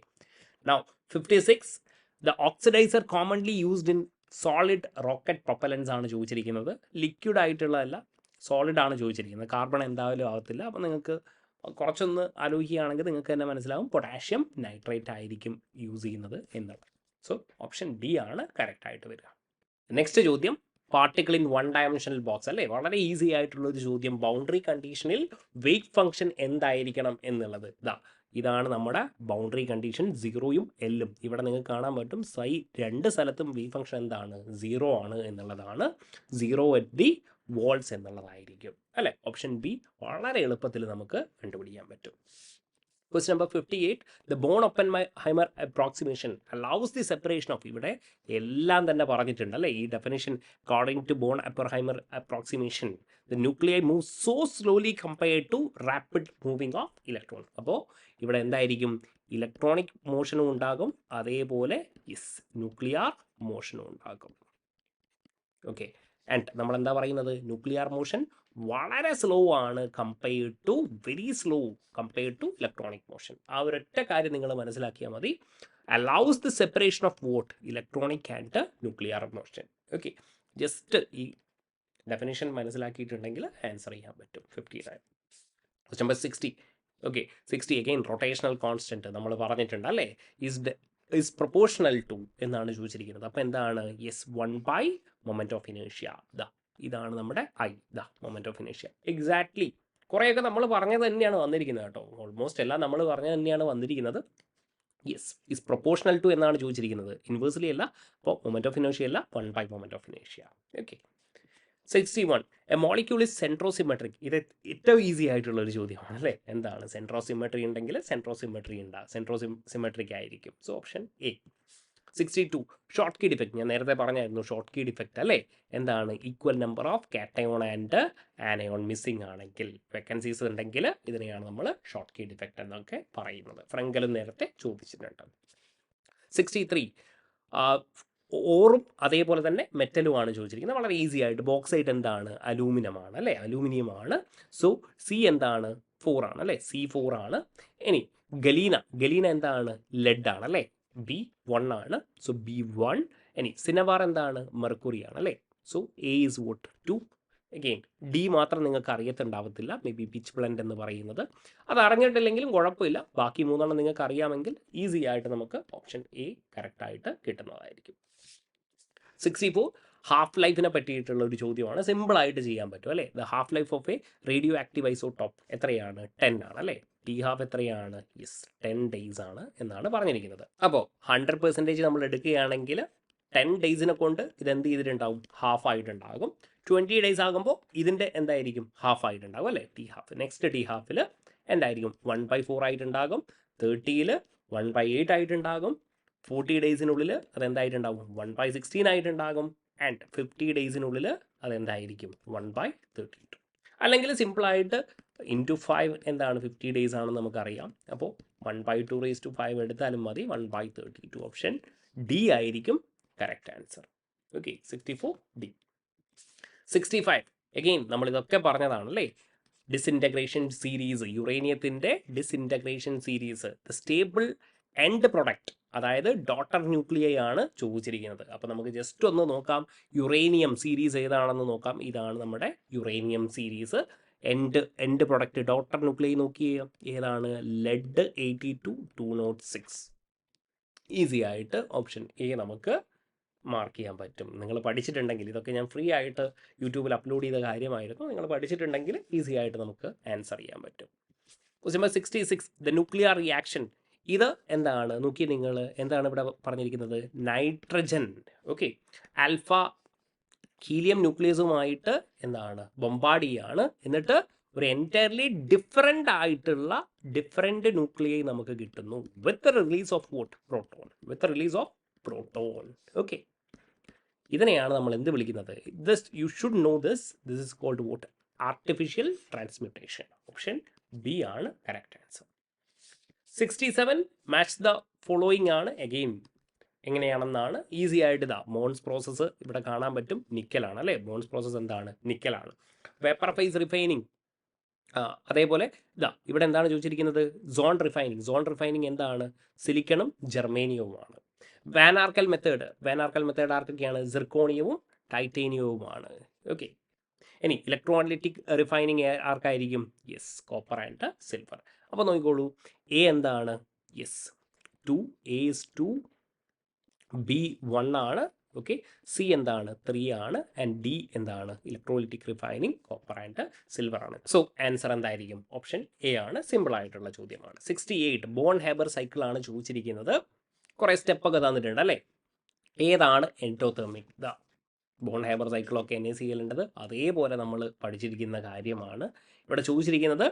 now 56, the oxidiser commonly used in solid rocket propellants ആണ് ചോദിച്ചിരിക്കുന്നത്. ലിക്വിഡ് ആയിട്ടുള്ളതല്ല, സോളിഡ് ആണ് ചോദിച്ചിരിക്കുന്നത്. കാർബൺ എന്തായാലും ആകത്തില്ല. അപ്പോൾ നിങ്ങൾക്ക് കുറച്ചൊന്ന് ആലോചിക്കുകയാണെങ്കിൽ നിങ്ങൾക്ക് തന്നെ മനസ്സിലാവും പൊട്ടാഷ്യം നൈട്രേറ്റ് ആയിരിക്കും യൂസ് ചെയ്യുന്നത് എന്നുള്ളത്. സോ ഓപ്ഷൻ ഡി ആണ് കറക്റ്റ് ആയിട്ട് വരിക. നെക്സ്റ്റ് ചോദ്യം, പാർട്ടിക്കിൾ ഇൻ 1 ഡയമെൻഷണൽ ബോക്സ് അല്ലേ, വളരെ ഈസി ആയിട്ടുള്ളൊരു ചോദ്യം. ബൗണ്ടറി കണ്ടീഷനിൽ വെയിറ്റ് ഫംഗ്ഷൻ എന്തായിരിക്കണം എന്നുള്ളത്. ഇതാണ് നമ്മുടെ ബൗണ്ടറി കണ്ടീഷൻ, 0യും Lഉം. ഇവിടെ നിങ്ങൾക്ക് കാണാൻ പറ്റും രണ്ട് സ്ഥലത്തും വെയിറ്റ് ഫംഗ്ഷൻ എന്താണ്, 0 ആണ് എന്നുള്ളതാണ്. 0 അറ്റ് ദി വോൾസ് എന്നുള്ളതായിരിക്കും അല്ലേ. ഓപ്ഷൻ ബി വളരെ എളുപ്പത്തിൽ നമുക്ക് കണ്ടുപിടിക്കാൻ പറ്റും. Question number 58, the Born-Oppenheimer approximation allows the separation of, ഇവിടെ എല്ലാം തന്നെ പറഞ്ഞിട്ടുണ്ട് അല്ലേ. ഈ definition according to Born-Oppenheimer approximation, the nuclei move so slowly compared to rapid moving of electron. അപ്പോൾ ഇവിടെ എന്തായിരിക്കും, ഇലക്ട്രോണിക് മോഷനും ഉണ്ടാകും, അതേപോലെ ന്യൂക്ലിയർ മോഷനും ഉണ്ടാകും. ഓക്കെ, ആൻഡ് നമ്മൾ എന്താ പറയുന്നത്, ന്യൂക്ലിയർ മോഷൻ വളരെ സ്ലോ ആണ് compared to, very slow compared to electronic motion. ആ ഒരൊറ്റ കാര്യം നിങ്ങൾ മനസ്സിലാക്കിയാൽ മതി. Allows the separation of what, electronic and nuclear motion. Okay, just ഈ ഡെഫിനേഷൻ മനസ്സിലാക്കിയിട്ടുണ്ടെങ്കിൽ ആൻസർ ചെയ്യാൻ പറ്റും. 59. Question number 60. Okay, 60 again rotational constant നമ്മൾ പറഞ്ഞിട്ടുണ്ട് അല്ലേ. ഈസ് പ്രൊപ്പോർഷണൽ ടു എന്നാണ് ചോദിച്ചിരിക്കുന്നത്. അപ്പോൾ എന്താണ്, 1 ബൈ മൊമെന്റ് ഓഫ് ഇനേഷ്യ. ഇതാണ് നമ്മുടെ മൊമെന്റ് ഓഫ് ഇനേഷ്യ. എക്സാക്ട്ലി കുറേയൊക്കെ നമ്മൾ പറഞ്ഞത് തന്നെയാണ് വന്നിരിക്കുന്നത് കേട്ടോ. ഓൾമോസ്റ്റ് എല്ലാം നമ്മൾ പറഞ്ഞത് തന്നെയാണ് വന്നിരിക്കുന്നത്. ഈസ് പ്രൊപ്പോർഷണൽ ടു എന്നാണ് ചോദിച്ചിരിക്കുന്നത്, ഇൻവേഴ്സ്ലി അല്ല. അപ്പോൾ മൊമെന്റ് ഓഫ് ഇനേഷ്യ അല്ല, 1 ബൈ മൊമെന്റ് ഓഫ് ഇനേഷ്യ. Okay, 61 a molecule is centrosymmetric. ഇത് ഏറ്റവും ഈസി ആയിട്ടുള്ള ഒരു ചോദ്യമാണ് അല്ലേ. എന്താണ് സെൻട്രോസിമെട്രി ഉണ്ടെങ്കിൽ സെൻട്രോസിമെട്രി ഉണ്ടാകും, സെൻട്രോസിമെട്രിക് ആയിരിക്കും. So option A. 62 Schottky defect. ഞാൻ നേരത്തെ പറഞ്ഞായിരുന്നു ഷോർട്ട് കീ ഡിഫക്റ്റ് അല്ലേ. എന്താണ് equal number of cation and anion missing ആണെങ്കിൽ, വേക്കൻസീസ് ഉണ്ടെങ്കിൽ ഇതിനെയാണ് നമ്മൾ ഷോർട്ട് കീ ഡിഫക്റ്റ് എന്നൊക്കെ പറയുന്നത്. ഫ്രങ്കലും നേരത്തെ ചോദിച്ചിട്ടുണ്ട്. 63 ഓറും അതേപോലെ തന്നെ മെറ്റലുമാണ് ചോദിച്ചിരിക്കുന്നത്. വളരെ ഈസി ആയിട്ട്. ബോക്സൈറ്റ് എന്താണ്? അലൂമിനിയം ആണ് അല്ലേ, അലൂമിനിയം ആണ്. സോ സി എന്താണ്? 4 ആണ് അല്ലേ, C4 ആണ്. ഇനി ഗലീന എന്താണ്? ലെഡ് ആണ് അല്ലേ, B1 ആണ്. So B1. ഇനി സിനവാർ എന്താണ്? മെർക്കുറി ആണ് അല്ലേ. So A is what 2. Again D മാത്രം നിങ്ങൾക്ക് അറിയത്തുണ്ടാവത്തില്ല, മേ ബി പിച്ച് ബ്ലെൻഡ് എന്ന് പറയുന്നത്. അത് അറിഞ്ഞിട്ടില്ലെങ്കിലും കുഴപ്പമില്ല, ബാക്കി മൂന്നെണ്ണം നിങ്ങൾക്ക് അറിയാമെങ്കിൽ ഈസി ആയിട്ട് നമുക്ക് ഓപ്ഷൻ എ കറക്റ്റായിട്ട് കിട്ടുന്നതായിരിക്കും. 64 ഹാഫ് ലൈഫിനെ പറ്റിയിട്ടുള്ള ഒരു ചോദ്യമാണ്. സിമ്പിളായിട്ട് ചെയ്യാൻ പറ്റും അല്ലേ. The half life of A radio active isotope എത്രയാണ്? 10 ആണ് അല്ലേ. ടി ഹാഫ് എത്രയാണ്? യെസ്, 10 days ആണ് എന്നാണ് പറഞ്ഞിരിക്കുന്നത്. അപ്പോൾ 100% നമ്മൾ എടുക്കുകയാണെങ്കിൽ 10 daysനെ കൊണ്ട് ഇതെന്ത് ചെയ്തിട്ടുണ്ടാവും? ഹാഫ് ആയിട്ടുണ്ടാകും. 20 days ആകുമ്പോൾ ഇതിൻ്റെ എന്തായിരിക്കും? ഹാഫ് ആയിട്ടുണ്ടാകും അല്ലേ, ടി ഹാഫ്. നെക്സ്റ്റ് ടി ഹാഫിൽ എന്തായിരിക്കും? 1/4 ആയിട്ടുണ്ടാകും. 30ൽ 1/8 ആയിട്ടുണ്ടാകും. 40 daysനുള്ളിൽ അതെന്തായിട്ടുണ്ടാകും? 1/16 ആയിട്ടുണ്ടാകും. ആൻഡ് 50 daysനുള്ളിൽ അതെന്തായിരിക്കും? 1/32. അല്ലെങ്കിൽ സിമ്പിളായിട്ട് ഇൻറ്റു 5 എന്താണ്? 50 days ആണെന്ന് നമുക്കറിയാം. അപ്പോൾ 1/2⁵5 എടുത്താലും മതി. 1/32. ഓപ്ഷൻ ഡി ആയിരിക്കും correct answer. Okay, 64 D. 65 again നമ്മളിതൊക്കെ പറഞ്ഞതാണ് അല്ലേ. ഡിസിൻറ്റഗ്രേഷൻ സീരീസ്, യുറേനിയത്തിൻ്റെ disintegration series, the stable end product, അതായത് ഡോട്ടർ ന്യൂക്ലിയൈ ആണ് ചോദിച്ചിരിക്കുന്നത്. അപ്പോൾ നമുക്ക് ജസ്റ്റ് ഒന്ന് നോക്കാം യുറേനിയം സീരീസ് ഏതാണെന്ന് നോക്കാം. ഇതാണ് നമ്മുടെ uranium series. End product daughter nuclei നോക്കിയേ, ഏതാണ്? ലെഡ് 82-206. ഈസി ആയിട്ട് ഓപ്ഷൻ എ നമുക്ക് മാർക്ക് ചെയ്യാൻ പറ്റും. നിങ്ങൾ പഠിച്ചിട്ടുണ്ടെങ്കിൽ, ഇതൊക്കെ ഞാൻ ഫ്രീ ആയിട്ട് യൂട്യൂബിൽ അപ്ലോഡ് ചെയ്ത കാര്യമായിരുന്നു, നിങ്ങൾ പഠിച്ചിട്ടുണ്ടെങ്കിൽ ഈസി ആയിട്ട് നമുക്ക് ആൻസർ ചെയ്യാൻ പറ്റും. Question number 66 the nuclear reaction. ഇത് എന്താണ്? നോക്കി നിങ്ങൾ, എന്താണ് ഇവിടെ പറഞ്ഞിരിക്കുന്നത്? നൈട്രജൻ. ഓക്കെ, ആൽഫ ഹീലിയം ന്യൂക്ലിയസുമായിട്ട് എന്താണ്? ബൊമ്പാർഡ് ചെയ്യാണ്. എന്നിട്ട് ഒരു എൻറ്റയർലി ഡിഫറെൻറ്റ് ന്യൂക്ലിയൈ നമുക്ക് കിട്ടുന്നു with release of what? Proton. With release of proton. Okay, ഇതിനെയാണ് നമ്മൾ എന്ത് വിളിക്കുന്നത്? This you should know this is called what? Artificial transmutation. Option B ആണ് correct answer. 67 match the following ആണ്. അഗെയിൻ എങ്ങനെയാണെന്നാണ് ഈസി ആയിട്ട്. ഇതാ മോൺസ് പ്രോസസ്സ് ഇവിടെ കാണാൻ പറ്റും. നിക്കലാണ് അല്ലേ. മോൺസ് പ്രോസസ്സ് എന്താണ്? നിക്കലാണ്. വേപ്പർ ഫേസ് റിഫൈനിങ്, അതേപോലെ ഇതാ ഇവിടെ എന്താണ് ചോദിച്ചിരിക്കുന്നത്? സോൺ റിഫൈനിങ് എന്താണ്? സിലിക്കണും ജർമേനിയവുമാണ്. വാൻ ആർക്കൽ മെത്തേഡ് ആർക്കൊക്കെയാണ്? സിർക്കോണിയവും ടൈറ്റേനിയവുമാണ്. ഓക്കെ, ഇനി ഇലക്ട്രോലൈറ്റിക് റിഫൈനിങ് ആർക്കായിരിക്കും? Yes, copper and silver. അപ്പോൾ നോക്കിക്കോളൂ, എ എന്താണ്? യെസ് 2, എ ഇസ് 2, ബി 1 ആണ്. ഓക്കെ, സി എന്താണ്? 3 ആണ്. ആൻഡ് ഡി എന്താണ്? Electrolytic refining copper and silver ആണ്. സോ ആൻസർ എന്തായിരിക്കും? ഓപ്ഷൻ എ ആണ്. സിമ്പിൾ ആയിട്ടുള്ള ചോദ്യമാണ്. 68 ബോൺ ഹേബർ സൈക്കിൾ ആണ് ചോദിച്ചിരിക്കുന്നത്. കുറേ സ്റ്റെപ്പൊക്കെ തന്നിട്ടുണ്ട് അല്ലേ. ഏതാണ് എൻഡോതെർമിക്? ഇതാ ബോൺ ഹേബർ സൈക്കിളൊക്കെ NaCl ഉണ്ടത് അതേപോലെ നമ്മൾ പഠിച്ചിരിക്കുന്ന കാര്യമാണ്. ഇവിടെ ചോദിച്ചിരിക്കുന്നത്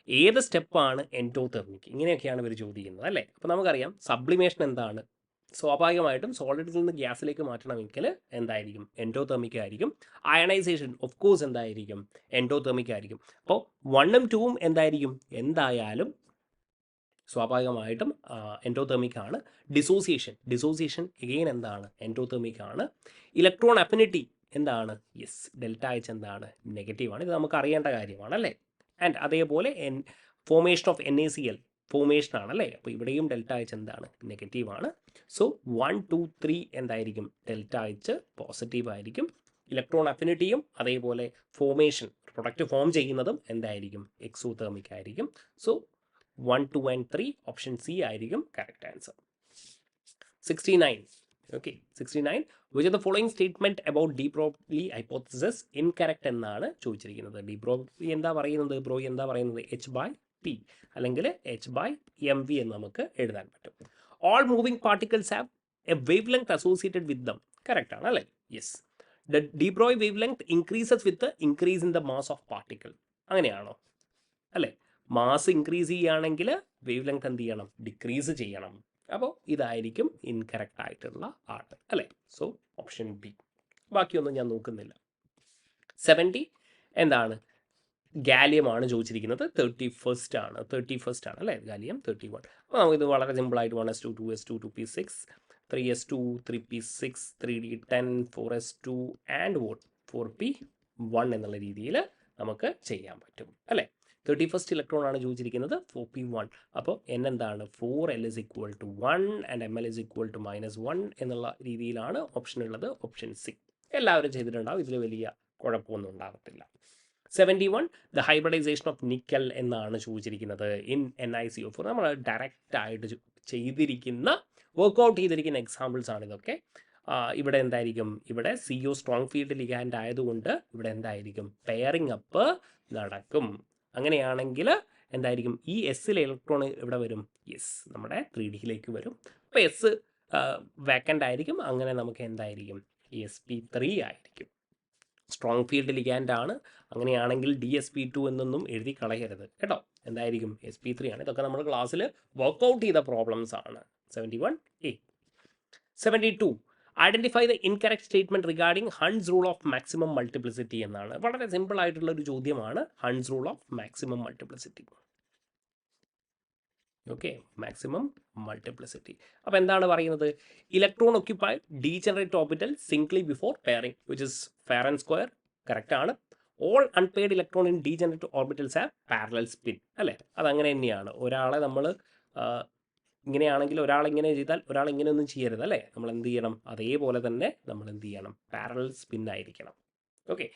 ഏത് സ്റ്റെപ്പാണ് എൻഡോതെർമിക്? ഇങ്ങനെയൊക്കെയാണ് ഇവർ ചോദിക്കുന്നത് അല്ലേ. അപ്പോൾ നമുക്കറിയാം സബ്ലിമേഷൻ എന്താണ്? സ്വാഭാവികമായിട്ടും സോളിഡിൽ നിന്ന് ഗ്യാസിലേക്ക് മാറ്റണമെങ്കിൽ എന്തായിരിക്കും? എൻഡോതെർമിക് ആയിരിക്കും. അയണൈസേഷൻ ഓഫ് കോഴ്സ് എന്തായിരിക്കും? എൻഡോതെർമിക് ആയിരിക്കും. അപ്പോൾ 1ഉം 2ഉം എന്തായിരിക്കും? എന്തായാലും സ്വാഭാവികമായിട്ടും എൻഡോതെർമിക് ആണ്. ഡിസോസിയേഷൻ എഗെയിൻ എന്താണ്? എൻഡോതെർമിക് ആണ്. ഇലക്ട്രോൺ അഫിനിറ്റി എന്താണ്? യെസ്, ഡെൽറ്റ എച്ച് എന്താണ്? നെഗറ്റീവാണ്. ഇത് നമുക്ക് അറിയേണ്ട കാര്യമാണ് അല്ലേ. ആൻഡ് അതേപോലെ ഫോർമേഷൻ ഓഫ് NaCl ഫോർമേഷൻ ആണല്ലേ. അപ്പോൾ ഇവിടെയും ഡെൽറ്റ എച്ച് എന്താണ്? നെഗറ്റീവാണ്. സോ 1, 2, 3 എന്തായിരിക്കും? ഡെൽറ്റ എച്ച് പോസിറ്റീവ് ആയിരിക്കും. ഇലക്ട്രോൺ അഫിനിറ്റിയും അതേപോലെ ഫോർമേഷൻ പ്രൊഡക്റ്റ് ഫോം ചെയ്യുന്നതും എന്തായിരിക്കും? എക്സോതെർമിക് ആയിരിക്കും. സോ 1, 2 and 3 ഓപ്ഷൻ സി ആയിരിക്കും correct answer. 69 okay, 69 which of the following statement about D Broglie hypothesis incorrect എന്നാണ് ചോദിച്ചിരിക്കുന്നത്. ഡി ബ്രോഗ്ലി എന്താ പറയുന്നത്? ബ്രോഗ്ലി എന്താ പറയുന്നത്? H/P അല്ലെങ്കിൽ H/mv എന്ന് നമുക്ക് എഴുതാൻ പറ്റും. All moving particles have A wave length associated with dum. Correct ആണ് അല്ലേ. Yes. The D ബ്രോയ് wave length increases with increase in the mass of particle. അങ്ങനെയാണോ? അല്ലേ? മാസ് ഇൻക്രീസ് ചെയ്യുകയാണെങ്കിൽ വേവ് ലെങ്ത് എന്ത് ചെയ്യണം? ഡിക്രീസ് ചെയ്യണം. അപ്പോൾ ഇതായിരിക്കും ഇൻകറക്റ്റ് ആയിട്ടുള്ള ആർട്ട് അല്ലേ? So option B. ബാക്കിയൊന്നും ഞാൻ നോക്കുന്നില്ല. 70 എന്താണ്? ഗാലിയമാണ് ചോദിച്ചിരിക്കുന്നത്. 31st ആണ് അല്ലേ? ഗാലിയം 31. അപ്പോൾ നമുക്കിത് വളരെ സിമ്പിളായിട്ട് 1s2 2s2 2p6 3s2 3p6 3d10 4s2 and 4p1 എന്നുള്ള രീതിയിൽ നമുക്ക് ചെയ്യാൻ പറ്റും അല്ലേ? 31st ഇലക്ട്രോൺ ആണ് ചോദിച്ചിരിക്കുന്നത്, 4p1. അപ്പോൾ n എന്താണ്? 4l is equal to 1 and ml is equal to -1 എന്നുള്ള രീതിയിലാണ് ഓപ്ഷൻ ഉള്ളത്. ഓപ്ഷൻ സി എല്ലാവരും ചെയ്തിട്ടുണ്ടാവും. ഇതിൽ വലിയ കുഴപ്പമൊന്നും ഉണ്ടാകത്തില്ല. 71 ദ ഹൈബ്രിഡൈസേഷൻ ഓഫ് നിക്കൽ എന്നാണ് ചോദിച്ചിരിക്കുന്നത് ഇൻ NiCO4. നമ്മൾ ഡയറക്റ്റ് ആയിട്ട് ചെയ്തിരിക്കുന്ന വർക്ക്ഔട്ട് ചെയ്തിരിക്കുന്ന എക്സാമ്പിൾസ് ആണ് ഇതൊക്കെ. ഇവിടെ എന്തായിരിക്കും? ഇവിടെ CO സ്ട്രോങ് ഫീൽഡ് ലിഗാൻഡ് ആയതുകൊണ്ട് ഇവിടെ എന്തായിരിക്കും? പെയറിംഗ് അപ്പ് നടക്കും. അങ്ങനെയാണെങ്കിൽ എന്തായിരിക്കും? ഈ എസ്സിലെ ഇലക്ട്രോൺ ഇവിടെ വരും. യെസ്, നമ്മുടെ 3Dയിലേക്ക് വരും. അപ്പോൾ എസ് വാക്കൻ്റ് ആയിരിക്കും. അങ്ങനെ നമുക്ക് എന്തായിരിക്കും? sp3 ആയിരിക്കും. സ്ട്രോങ് ഫീൽഡ് ലിഗാൻഡ് ആണ്. അങ്ങനെയാണെങ്കിൽ DsP2 എന്നൊന്നും എഴുതി കളയരുത് കേട്ടോ. എന്തായിരിക്കും? sp3 ആണ്. ഇതൊക്കെ നമ്മൾ ക്ലാസ്സിൽ വർക്ക്ഔട്ട് ചെയ്ത പ്രോബ്ലംസ് ആണ്. 71A. 72 identify the incorrect statement regarding Hund's rule of maximum multiplicity എന്നാണ്. വളരെ സിമ്പിൾ ആയിട്ടുള്ള ഒരു ചോദ്യമാണ് Hund's rule of maximum multiplicity. Okay, maximum multiplicity. അപ്പോൾ എന്താണ് പറയുന്നത്? Electron occupy degenerate orbital singly before pairing which is fair and square. Correct ആണ്. All unpaired electron in degenerate orbitals have parallel spin അല്ലേ? അതങ്ങനെ തന്നെയാണ്. ഒരാളെ നമ്മൾ ഇങ്ങനെയാണെങ്കിൽ ഒരാളിങ്ങനെ ചെയ്താൽ ഒരാൾ ഇങ്ങനെ ഒന്നും ചെയ്യരുത് അല്ലേ? നമ്മൾ എന്ത് ചെയ്യണം? അതേപോലെ തന്നെ നമ്മൾ എന്ത് ചെയ്യണം? പാരലൽ സ്പിൻ ആയിരിക്കണം. ഓക്കെ,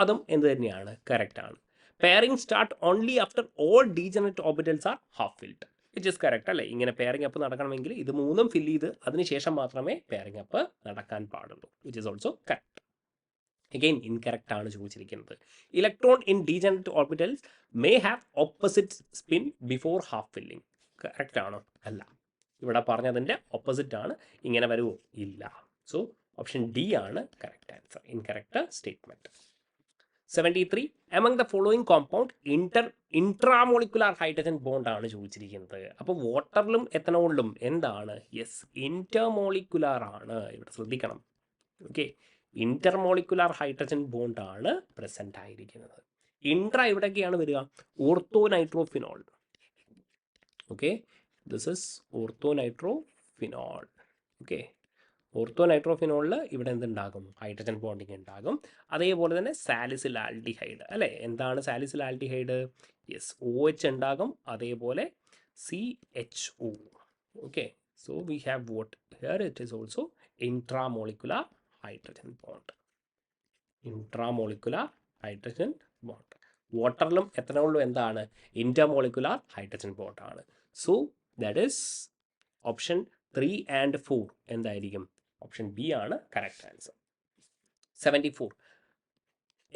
അതും എന്ത് തന്നെയാണ്? കറക്റ്റ് ആണ്. Pairing start only after all degenerate orbitals R half filled which is correct അല്ലേ? ഇങ്ങനെ പെയറിംഗ് അപ്പ് നടക്കണമെങ്കിൽ ഇത് മൂന്നും ഫില്ല് ചെയ്ത് അതിനുശേഷം മാത്രമേ പെയറിംഗ് അപ്പ് നടക്കാൻ പാടുള്ളൂ which is also correct. Again incorrect ആണ് ചോദിച്ചിരിക്കുന്നത്. Electron in degenerate orbitals may have opposite spin before half filling. Correct ആണോ? അല്ല. ഇവിടെ പറഞ്ഞതിൻ്റെ ഓപ്പോസിറ്റ് ആണ്. ഇങ്ങനെ വരുമോ? ഇല്ല. സോ ഓപ്ഷൻ ഡി ആണ് correct answer. Incorrect statement. 73 among the following compound intramolecular hydrogen bond ആണ് ചോദിച്ചിരിക്കുന്നത്. അപ്പോൾ വാട്ടറിലും എത്തനോളിലും എന്താണ്? യെസ്, ഇന്റർമോളിക്കുലാർ ആണ്. ഇവിടെ ശ്രദ്ധിക്കണം. ഓക്കെ, ഇന്റർമോളിക്കുലാർ ഹൈഡ്രജൻ ബോണ്ട് ആണ് പ്രസന്റ് ആയിരിക്കുന്നത്. ഇൻട്ര ഇവിടെയൊക്കെയാണ് വരിക? Ortho nitrophenol. Okay, this is ortho nitrophenol. Okay, ortho നൈട്രോഫിനോളിൽ ഇവിടെ എന്തുണ്ടാകും? ഹൈഡ്രജൻ ബോണ്ടിങ് ഉണ്ടാകും. അതേപോലെ തന്നെ സാലിസിൽ ആൽഡിഹൈഡ് അല്ലേ? എന്താണ് സാലിസിൽ ആൽഡിഹൈഡ്? യെസ്, OH ഉണ്ടാകും. അതേപോലെ CHO. Okay, so we have what here? It is also intramolecular hydrogen bond. Intramolecular hydrogen bond. വാട്ടറിലും എത്തനോളിലും എന്താണ്? ഇന്റർമോളിക്കുലാർ ഹൈഡ്രജൻ ബോണ്ട് ആണ്. So that is option 3 and 4 എന്തായിരിക്കും? ഓപ്ഷൻ ബി ആണ് കറക്റ്റ് ആൻസർ. 74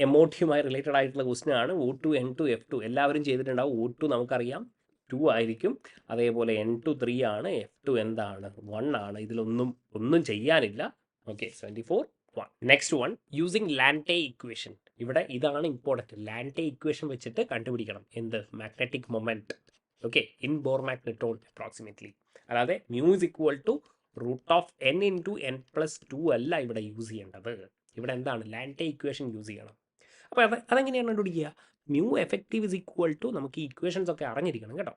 എമോട്ടിയുമായി റിലേറ്റഡ് ആയിട്ടുള്ള ക്വസ്റ്റ്യൻ ആണ്. O2 N2 F2 എല്ലാവരും ചെയ്തിട്ടുണ്ടാവും. O2 നമുക്കറിയാം 2 ആയിരിക്കും. അതേപോലെ N2 3 ആണ്. F2 എന്താണ്? 1 ആണ്. ഇതിലൊന്നും ചെയ്യാനില്ല. Okay, 74 1. Next one, using Lande equation. ഇവിടെ ഇതാണ് ഇമ്പോർട്ടൻറ്റ്. ലാൻറ്റെ ഇക്വേഷൻ വെച്ചിട്ട് കണ്ടുപിടിക്കണം എന്ത്? Magnetic moment. Okay, in Bohr magneton approximately. അല്ലാതെ mu is equal to √n × n+2 അല്ല ഇവിടെ യൂസ് ചെയ്യേണ്ടത്. ഇവിടെ എന്താണ്? ലാൻറ്റെ ഇക്വേഷൻ യൂസ് ചെയ്യണം. അപ്പോൾ അതെങ്ങനെയാണ് കണ്ടുപിടിക്കുക? Mu effective is equal to, നമുക്ക് ഈ ഇക്വേഷൻസ് ഒക്കെ അറിഞ്ഞിരിക്കണം കേട്ടോ,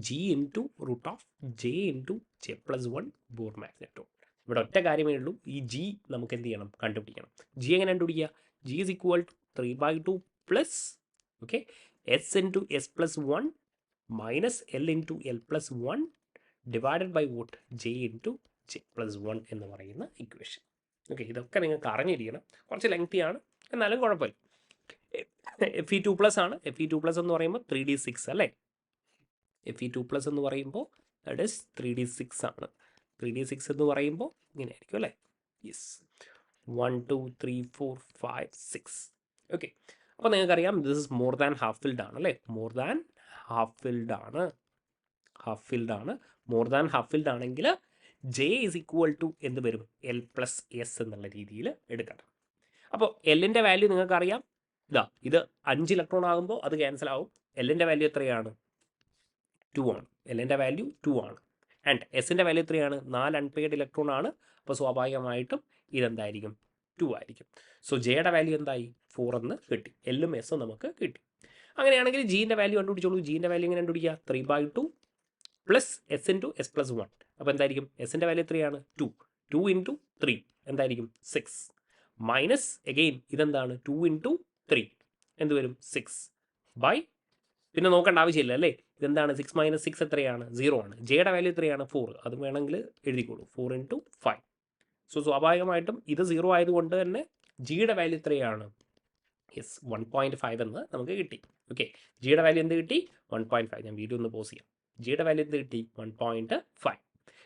G × √J × J+1 ബോർ മാഗ്നെറ്റോൺ. ഇവിടെ ഒറ്റ കാര്യമേ ഉള്ളൂ, ഈ G നമുക്ക് എന്ത് ചെയ്യണം? കണ്ടുപിടിക്കണം. G എങ്ങനെ കണ്ടുപിടിക്കുക? G is equal to 3/2 plus okay S × S+1 minus L × L+1 divided by what? J × J+1 എന്ന് പറയുന്ന ഇക്വേഷൻ. ഓക്കെ, ഇതൊക്കെ നിങ്ങൾക്ക് അറിഞ്ഞിരിക്കണം. കുറച്ച് ലെങ്തിയാണ്, എന്നാലും കുഴപ്പമില്ല. Fe2+ ആണ്. Fe2+ എന്ന് പറയുമ്പോൾ 3d6 അല്ലേ? Fe2+ എന്ന് പറയുമ്പോൾ ദാറ്റ് ഈസ് 3d6 ആണ്. 3d6 എന്ന് പറയുമ്പോൾ ഇങ്ങനെ ആയിരിക്കും അല്ലേ? യെസ്, 1 2 3 4 5 6. ഓക്കെ, അപ്പോൾ നിങ്ങൾക്കറിയാം this is more than half filled ആണ് അല്ലേ? മോർ ദാൻ ഹാഫ് ഫിൽഡ് ആണ്. ഹാഫ് ഫിൽഡ് ആണ്. മോർ ദാൻ ഹാഫ് ഫിൽഡ് ആണെങ്കിൽ J ഇസ് ഈക്വൽ ടു എന്ത് വരും? L+S എന്നുള്ള രീതിയിൽ എടുക്കണം. അപ്പോൾ എല്ലിൻ്റെ വാല്യൂ നിങ്ങൾക്കറിയാം, ഇത് 5 ഇലക്ട്രോൺ ആകുമ്പോൾ അത് ക്യാൻസൽ ആവും. എല്ലിൻ്റെ വാല്യൂ എത്രയാണ്? 2 ആണ്. എല്ലിൻ്റെ വാല്യൂ 2 ആണ്. ആൻഡ് എസിൻ്റെ വാല്യൂ എത്രയാണ്? 4 അൺപെയ്ഡ് ഇലക്ട്രോൺ ആണ്. അപ്പോൾ സ്വാഭാവികമായിട്ടും ഇതെന്തായിരിക്കും? 2 ആയിരിക്കും. സോ ജെയുടെ വാല്യൂ എന്തായി? 4 എന്ന് കിട്ടി. എല്ലും എസും നമുക്ക് കിട്ടി. അങ്ങനെയാണെങ്കിൽ ജീൻ്റെ വാല്യൂ കണ്ടുപിടിച്ചോളൂ. ജീൻ്റെ വാല്യൂ എങ്ങനെ കണ്ടുപിടിക്കുക? 3/2 plus S into S plus 1. അപ്പോൾ എന്തായിരിക്കും? എസിൻ്റെ വാല്യൂ എത്രയാണ്? 2. 2 ഇൻറ്റു 3 എന്തായിരിക്കും? 6. മൈനസ് എഗെയിൻ ഇതെന്താണ്? 2 ഇൻറ്റു 3 എന്ത് വരും? 6 ബൈ, പിന്നെ നോക്കേണ്ട ആവശ്യമില്ല അല്ലേ. ഇതെന്താണ്? 6 മൈനസ് 6 എത്രയാണ്? 0 ആണ്. ജെയുടെ വാല്യൂ എത്രയാണ്? 4. അത് വേണമെങ്കിൽ എഴുതിക്കോളൂ. 4 ഇൻറ്റു 5. സോ സ്വാഭാവികമായിട്ടും ഇത് 0 ആയതുകൊണ്ട് തന്നെ ജിയുടെ വാല്യൂ എത്രയാണ്? യെസ്, 1.5 എന്ന് നമുക്ക് കിട്ടി. ഓക്കെ, ജിയുടെ വാല്യൂ എന്ത് കിട്ടി? 1.5. ഞാൻ വീഡിയോ ഒന്ന് പോസ് ചെയ്യാം. ജിയുടെ വാല്യൂ എന്ത് കിട്ടി? 1.5.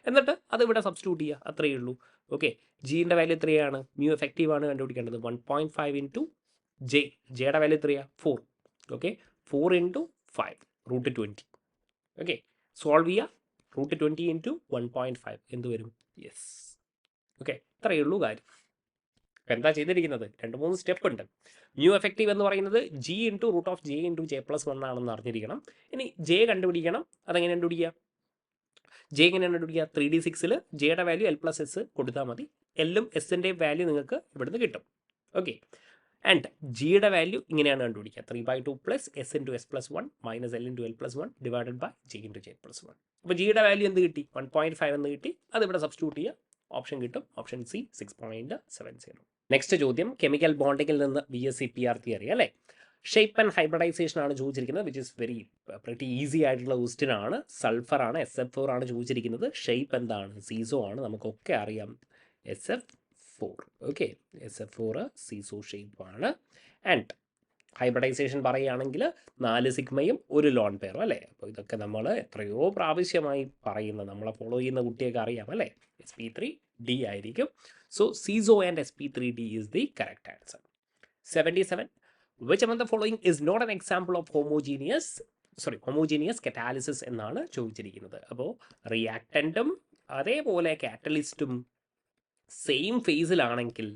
എന്നിട്ട് അത് ഇവിടെ സബ്സ്റ്റിറ്റ്യൂട്ട് ചെയ്യുക, അത്രയേ ഉള്ളൂ. ഓക്കെ, ജിൻ്റെ വാല്യൂ എത്രയാണ്? മ്യൂ എഫക്റ്റീവ് ആണ് കണ്ടുപിടിക്കേണ്ടത്. 1.5 ഇൻറ്റു ജെയുടെ വാല്യൂ എത്രയാണ്? 4. Okay, 4 into 5 √20. ഓക്കെ, സോൾവ് ചെയ്യുക. √20 ഇൻറ്റു 1.5 എന്ത് വരും? യെസ്. ഓക്കെ, ഇത്രയേ ഉള്ളൂ കാര്യം. അപ്പം എന്താ ചെയ്തിരിക്കുന്നത്? 2-3 സ്റ്റെപ്പ് ഉണ്ട്. മ്യൂ എഫക്റ്റീവ് എന്ന് പറയുന്നത് G into √(j into j+1) ആണെന്ന് അറിഞ്ഞിരിക്കണം. ഇനി ജെ കണ്ടുപിടിക്കണം. അതെങ്ങനെ കണ്ടുപിടിക്കുക? ജെ എങ്ങനെയാണ് കണ്ടുപിടിക്കുക? 3D6 ജെയുടെ വാല്യൂ L+S കൊടുത്താൽ മതി. എല്ലും എസിൻ്റെയും വാല്യൂ നിങ്ങൾക്ക് ഇവിടുന്ന് കിട്ടും. ഓക്കെ, ആൻഡ് ജിയുടെ വാല്യൂ ഇങ്ങനെയാണ് കണ്ടുപിടിക്കുക. 3/2 plus S into S+1 minus L into L+1 divided by J into j+1. അപ്പോൾ ജിയുടെ വാല്യൂ എന്ത് കിട്ടി? 1.5 എന്ന് കിട്ടി. അതിവിടെ സബ്സ്റ്റിറ്റ്യൂട്ട് ചെയ്യുക, ഓപ്ഷൻ കിട്ടും. Option C 6.70. നെക്സ്റ്റ് ചോദ്യം കെമിക്കൽ ബോണ്ടിങ്ങിൽ നിന്ന് BSc PR തിയറി അല്ലേ. ഷേപ്പ് ആൻഡ് ഹൈബ്രിഡൈസേഷൻ ആണ് ചോദിച്ചിരിക്കുന്നത്, which is very pretty easy ആയിട്ടുള്ള ക്വസ്റ്റ്യൻ ആണ്. സൾഫർ ആണ്, SF4 ആണ് ചോദിച്ചിരിക്കുന്നത്. ഷേപ്പ് എന്താണ്? സീസോ ആണ്, നമുക്കൊക്കെ അറിയാം. SF4. Okay, SF4 seesaw shape ആണ്. ആൻഡ് ഹൈബ്രിഡൈസേഷൻ പറയുകയാണെങ്കിൽ 4 സിഗ്മയും 1 ലോൺ പെയറും അല്ലേ. അപ്പോൾ ഇതൊക്കെ നമ്മൾ എത്രയോ പ്രാവശ്യമായി പറയുന്നത്, നമ്മളെ ഫോളോ ചെയ്യുന്ന കുട്ടിയൊക്കെ അറിയാം അല്ലേ. sp3d ആയിരിക്കും. So seesaw and sp3d is the correct answer. 77. Which among the following is not an example of homogeneous catalysis എന്നാണ് ചോദിച്ചിരിക്കുന്നത്. അപ്പോൾ റിയാക്ടൻറ്റും അതേപോലെ കാറ്റലിസ്റ്റും സെയിം ഫേസിലാണെങ്കിൽ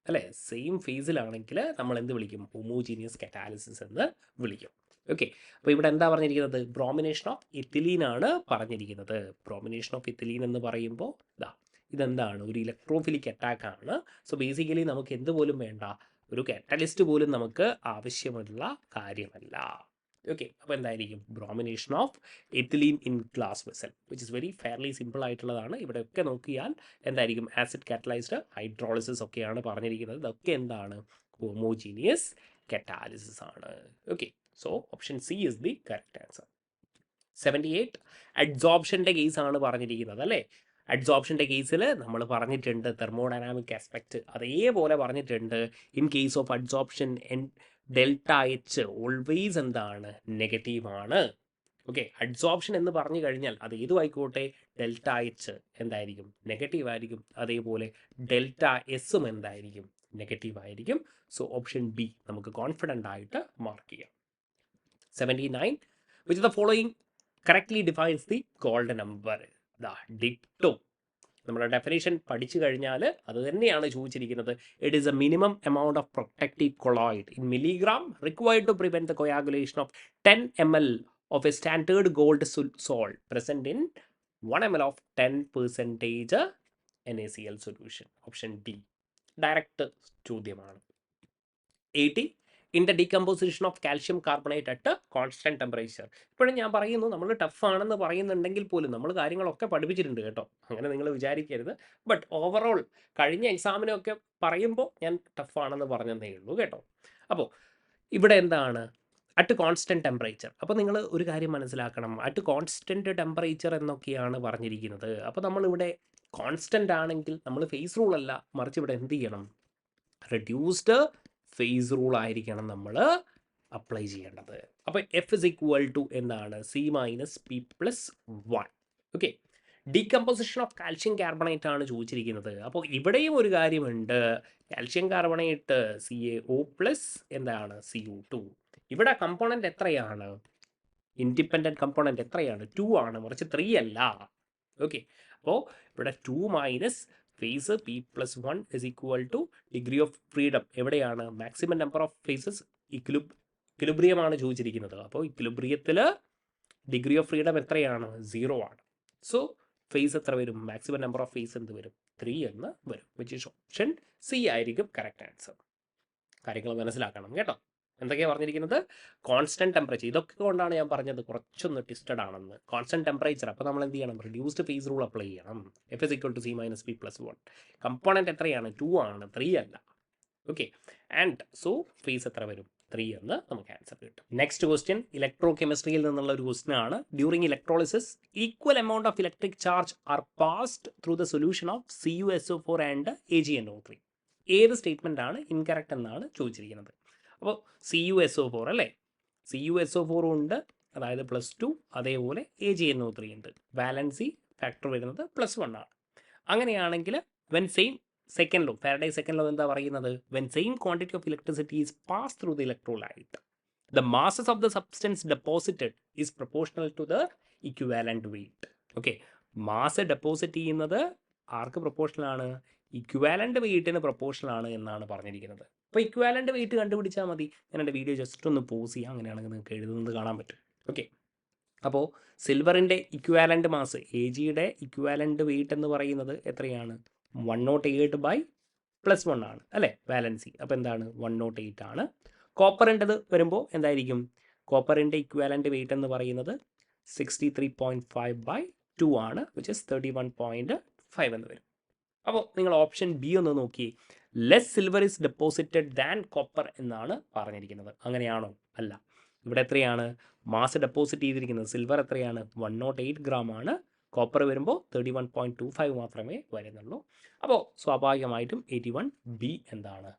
അല്ലേ, സെയിം ഫേസിലാണെങ്കിൽ നമ്മൾ എന്ത് വിളിക്കും? ഹോമോജീനിയസ് കറ്റാലിസിസ് എന്ന് വിളിക്കും. ഓക്കെ, അപ്പോൾ ഇവിടെ എന്താ പറഞ്ഞിരിക്കുന്നത്? ബ്രോമിനേഷൻ ഓഫ് ഇത്തിലീൻ ആണ് പറഞ്ഞിരിക്കുന്നത്. ബ്രോമിനേഷൻ ഓഫ് ഇത്തിലീൻ എന്ന് പറയുമ്പോൾ ഇതെന്താണ്? ഒരു ഇലക്ട്രോഫിലിക് അറ്റാക്ക് ആണ്. സോ ബേസിക്കലി നമുക്ക് എന്തുപോലും വേണ്ട, ഒരു കാറ്റലിസ്റ്റ് പോലും നമുക്ക് ആവശ്യമുള്ള കാര്യമല്ല. ഓക്കെ, അപ്പോൾ എന്തായിരിക്കും? Bromination of ethylene in glass vessel, which is very fairly simple ആയിട്ടുള്ളതാണ്. ഇവിടെയൊക്കെ നോക്കിയാൽ എന്തായിരിക്കും? ആസിഡ് കാറ്റലൈസ്ഡ് ഹൈഡ്രോളിസിസ് ഒക്കെയാണ് പറഞ്ഞിരിക്കുന്നത്. ഇതൊക്കെ എന്താണ്? ഹോമോജീനിയസ് കറ്റാലിസിസ് ആണ്. Okay, so option C is the correct answer. 78. അഡ്സോർപ്ഷൻ്റെ കേസാണ് പറഞ്ഞിരിക്കുന്നത് അല്ലേ. അഡ്സോർപ്ഷൻ്റെ കേസിൽ നമ്മൾ പറഞ്ഞിട്ടുണ്ട് തെർമോഡൈനാമിക് ആസ്പെക്റ്റ് അതേപോലെ പറഞ്ഞിട്ടുണ്ട്. In case of adsorption ΔH always എന്താണ്? നെഗറ്റീവാണ്. ഓക്കെ, അഡ്സോർപ്ഷൻ എന്ന് പറഞ്ഞു കഴിഞ്ഞാൽ അത് ഏതും ആയിക്കോട്ടെ, ΔH എന്തായിരിക്കും? നെഗറ്റീവ് ആയിരിക്കും. അതേപോലെ ΔS എന്തായിരിക്കും? നെഗറ്റീവ് ആയിരിക്കും. സോ ഓപ്ഷൻ ബി നമുക്ക് കോൺഫിഡൻ്റ് ആയിട്ട് മാർക്ക് ചെയ്യാം. 79. Which the following correctly defines the golden number? ഡിക്റ്റോ. നമ്മുടെ ഡെഫിനേഷൻ പഠിച്ചു കഴിഞ്ഞാൽ അത് തന്നെയാണ് ചോദിച്ചിരിക്കുന്നത്. It is a minimum amount of protective colloid in milligram required to prevent the coagulation of 10 ml of a standard gold salt present in 1 ml of 10% NaCl solution. Option D. Direct ചോദ്യമാണ്. 80. In the decomposition of calcium carbonate at constant temperature. ഇപ്പോഴും ഞാൻ പറയുന്നു, നമ്മൾ ടഫാണെന്ന് പറയുന്നുണ്ടെങ്കിൽ പോലും നമ്മൾ കാര്യങ്ങളൊക്കെ പഠിപ്പിച്ചിട്ടുണ്ട് കേട്ടോ, അങ്ങനെ നിങ്ങൾ വിചാരിക്കരുത്. ബട്ട് ഓവറോൾ കഴിഞ്ഞ എക്സാമിനൊക്കെ പറയുമ്പോൾ ഞാൻ ടഫാണെന്ന് പറഞ്ഞതേ ഉള്ളൂ കേട്ടോ. അപ്പോൾ ഇവിടെ എന്താണ്? At constant temperature. അപ്പോൾ നിങ്ങൾ ഒരു കാര്യം മനസ്സിലാക്കണം, അറ്റ് കോൺസ്റ്റന്റ് ടെമ്പറേച്ചർ എന്നൊക്കെയാണ് പറഞ്ഞിരിക്കുന്നത്. അപ്പോൾ നമ്മളിവിടെ കോൺസ്റ്റന്റ് ആണെങ്കിൽ നമ്മൾ ഫേസ് റൂൾ അല്ല, മറിച്ച് ഇവിടെ എന്ത് ചെയ്യണം? റെഡ്യൂസ്ഡ് ഫേസ് റൂൾ ആയിരിക്കണം നമ്മൾ അപ്ലൈ ചെയ്യേണ്ടത്. അപ്പോൾ F ഇസ് ഈക്വൽ ടു എന്താണ്? C - P+1. Okay, decomposition of calcium carbonate ആണ് ചോദിച്ചിരിക്കുന്നത്. അപ്പോൾ ഇവിടെയും ഒരു കാര്യമുണ്ട്, കാൽഷ്യം കാർബണേറ്റ് CaO+ എന്താണ്? CO2. ഇവിടെ കമ്പോണൻ്റ് എത്രയാണ്? ഇൻഡിപെൻഡൻറ്റ് കമ്പോണൻ്റ് എത്രയാണ്? 2 ആണ്, മറിച്ച് 3 അല്ല. ഓക്കെ, അപ്പോൾ ഇവിടെ 2 - phase P+1 is equal to degree of freedom എവിടെയാണ്? മാക്സിമം നമ്പർ ഓഫ് ഫേസസ് ഇക്വിലിബ്രിയമാണ് ചോദിച്ചിരിക്കുന്നത്. അപ്പോൾ ഇക്വിലിബ്രിയത്തിൽ ഡിഗ്രി ഓഫ് ഫ്രീഡം എത്രയാണ്? 0 ആണ്. സോ ഫേസ് എത്ര വരും? മാക്സിമം നമ്പർ ഓഫ് ഫേസ് എന്ത് വരും? 3 എന്ന് വരും. വിച്ച് ഈസ് ഓപ്ഷൻ സി ആയിരിക്കും കറക്റ്റ് ആൻസർ. കാര്യങ്ങൾ മനസ്സിലാക്കണം കേട്ടോ. എന്തൊക്കെയാണ് പറഞ്ഞിരിക്കുന്നത്? Constant temperature. ഇതൊക്കെ കൊണ്ടാണ് ഞാൻ പറഞ്ഞത് കുറച്ചൊന്ന് ട്വിസ്റ്റഡ് ആണെന്ന്. കോൺസ്റ്റന്റ് ടെമ്പറേച്ചർ, അപ്പോൾ നമ്മൾ എന്ത് ചെയ്യണം? റിഡ്യൂസ്ഡ് ഫേസ് റൂൾ അപ്ലൈ ചെയ്യണം. F=C-P+1. കമ്പോണൻറ്റ് എത്രയാണ്? 2 ആണ്, 3 അല്ല. ഓക്കെ, ആൻഡ് സോ ഫേസ് എത്ര വരും? 3 എന്ന് നമുക്ക് ആൻസർ കിട്ടും. നെക്സ്റ്റ് ക്വസ്റ്റ്യൻ ഇലക്ട്രോ കെമിസ്ട്രിയിൽ നിന്നുള്ള ഒരു ക്വസ്റ്റ്യൻ ആണ്. During electrolysis equal amount of electric charge are passed through the solution of CuSO4 and AgNO3. ഏത് സ്റ്റേറ്റ്മെൻ്റ് ആണ് ഇൻകറക്റ്റ് എന്നാണ് ചോദിച്ചിരിക്കുന്നത്. അപ്പോൾ CuSO4 അല്ലേ, CuSO4 ഉണ്ട്, അതായത് +2, അതേപോലെ AgNO3 ഉണ്ട്. വാലൻസി ഫാക്ടർ വരുന്നത് +1 ആണ്. അങ്ങനെയാണെങ്കിൽ when same second law, Faraday second law എന്താ പറയുന്നത്? When same quantity of electricity is pass through the electrolyte, the masses of the substance deposited is proportional to the equivalent weight. Okay, mass deposit ചെയ്യുന്നത് ആർക്ക് പ്രൊപ്പോർഷണൽ ആണ്? ഇക്വാലന്റ് വെയിറ്റിന് പ്രൊപ്പോർഷണൽ ആണ് എന്നാണ് പറഞ്ഞിരിക്കുന്നത്. അപ്പോൾ ഇക്വാലന്റ് വെയിറ്റ് കണ്ടുപിടിച്ചാൽ മതി. ഞാൻ എൻ്റെ വീഡിയോ ജസ്റ്റ് ഒന്ന് പോസ് ചെയ്യാം, അങ്ങനെയാണെങ്കിൽ നിങ്ങൾക്ക് എഴുതുന്നത് കാണാൻ പറ്റും. ഓക്കെ, അപ്പോൾ സിൽവറിൻ്റെ ഇക്വാലന്റ് മാസ്, Ag-യുടെ ഇക്വാലന്റ് വെയിറ്റ് എന്ന് പറയുന്നത് എത്രയാണ്? 108/+1 ആണ് അല്ലേ, വാലൻസി. അപ്പോൾ എന്താണ്? 108 ആണ്. കോപ്പറിൻ്റെത് വരുമ്പോൾ എന്തായിരിക്കും? കോപ്പറിൻ്റെ ഇക്വാലന്റ് വെയിറ്റ് എന്ന് പറയുന്നത് 63.5/2 ആണ്, വിച്ച് ഇസ് 31.5 എന്ന് വരും. അപ്പോൾ നിങ്ങൾ ഓപ്ഷൻ ബി ഒന്ന് നോക്കിയേ. Less silver is deposited than copper എന്നാണ് പറഞ്ഞിരിക്കുന്നത്. അങ്ങനെയാണോ? അല്ല. ഇവിടെ എത്രയാണ് മാസ് ഡെപ്പോസിറ്റ് ചെയ്തിരിക്കുന്നത്? സിൽവർ എത്രയാണ്? 108 ഗ്രാം ആണ്. കോപ്പർ വരുമ്പോൾ 31.25 മാത്രമേ വരുന്നുള്ളൂ. അപ്പോൾ സ്വാഭാവികമായിട്ടും 81B എന്താണ്?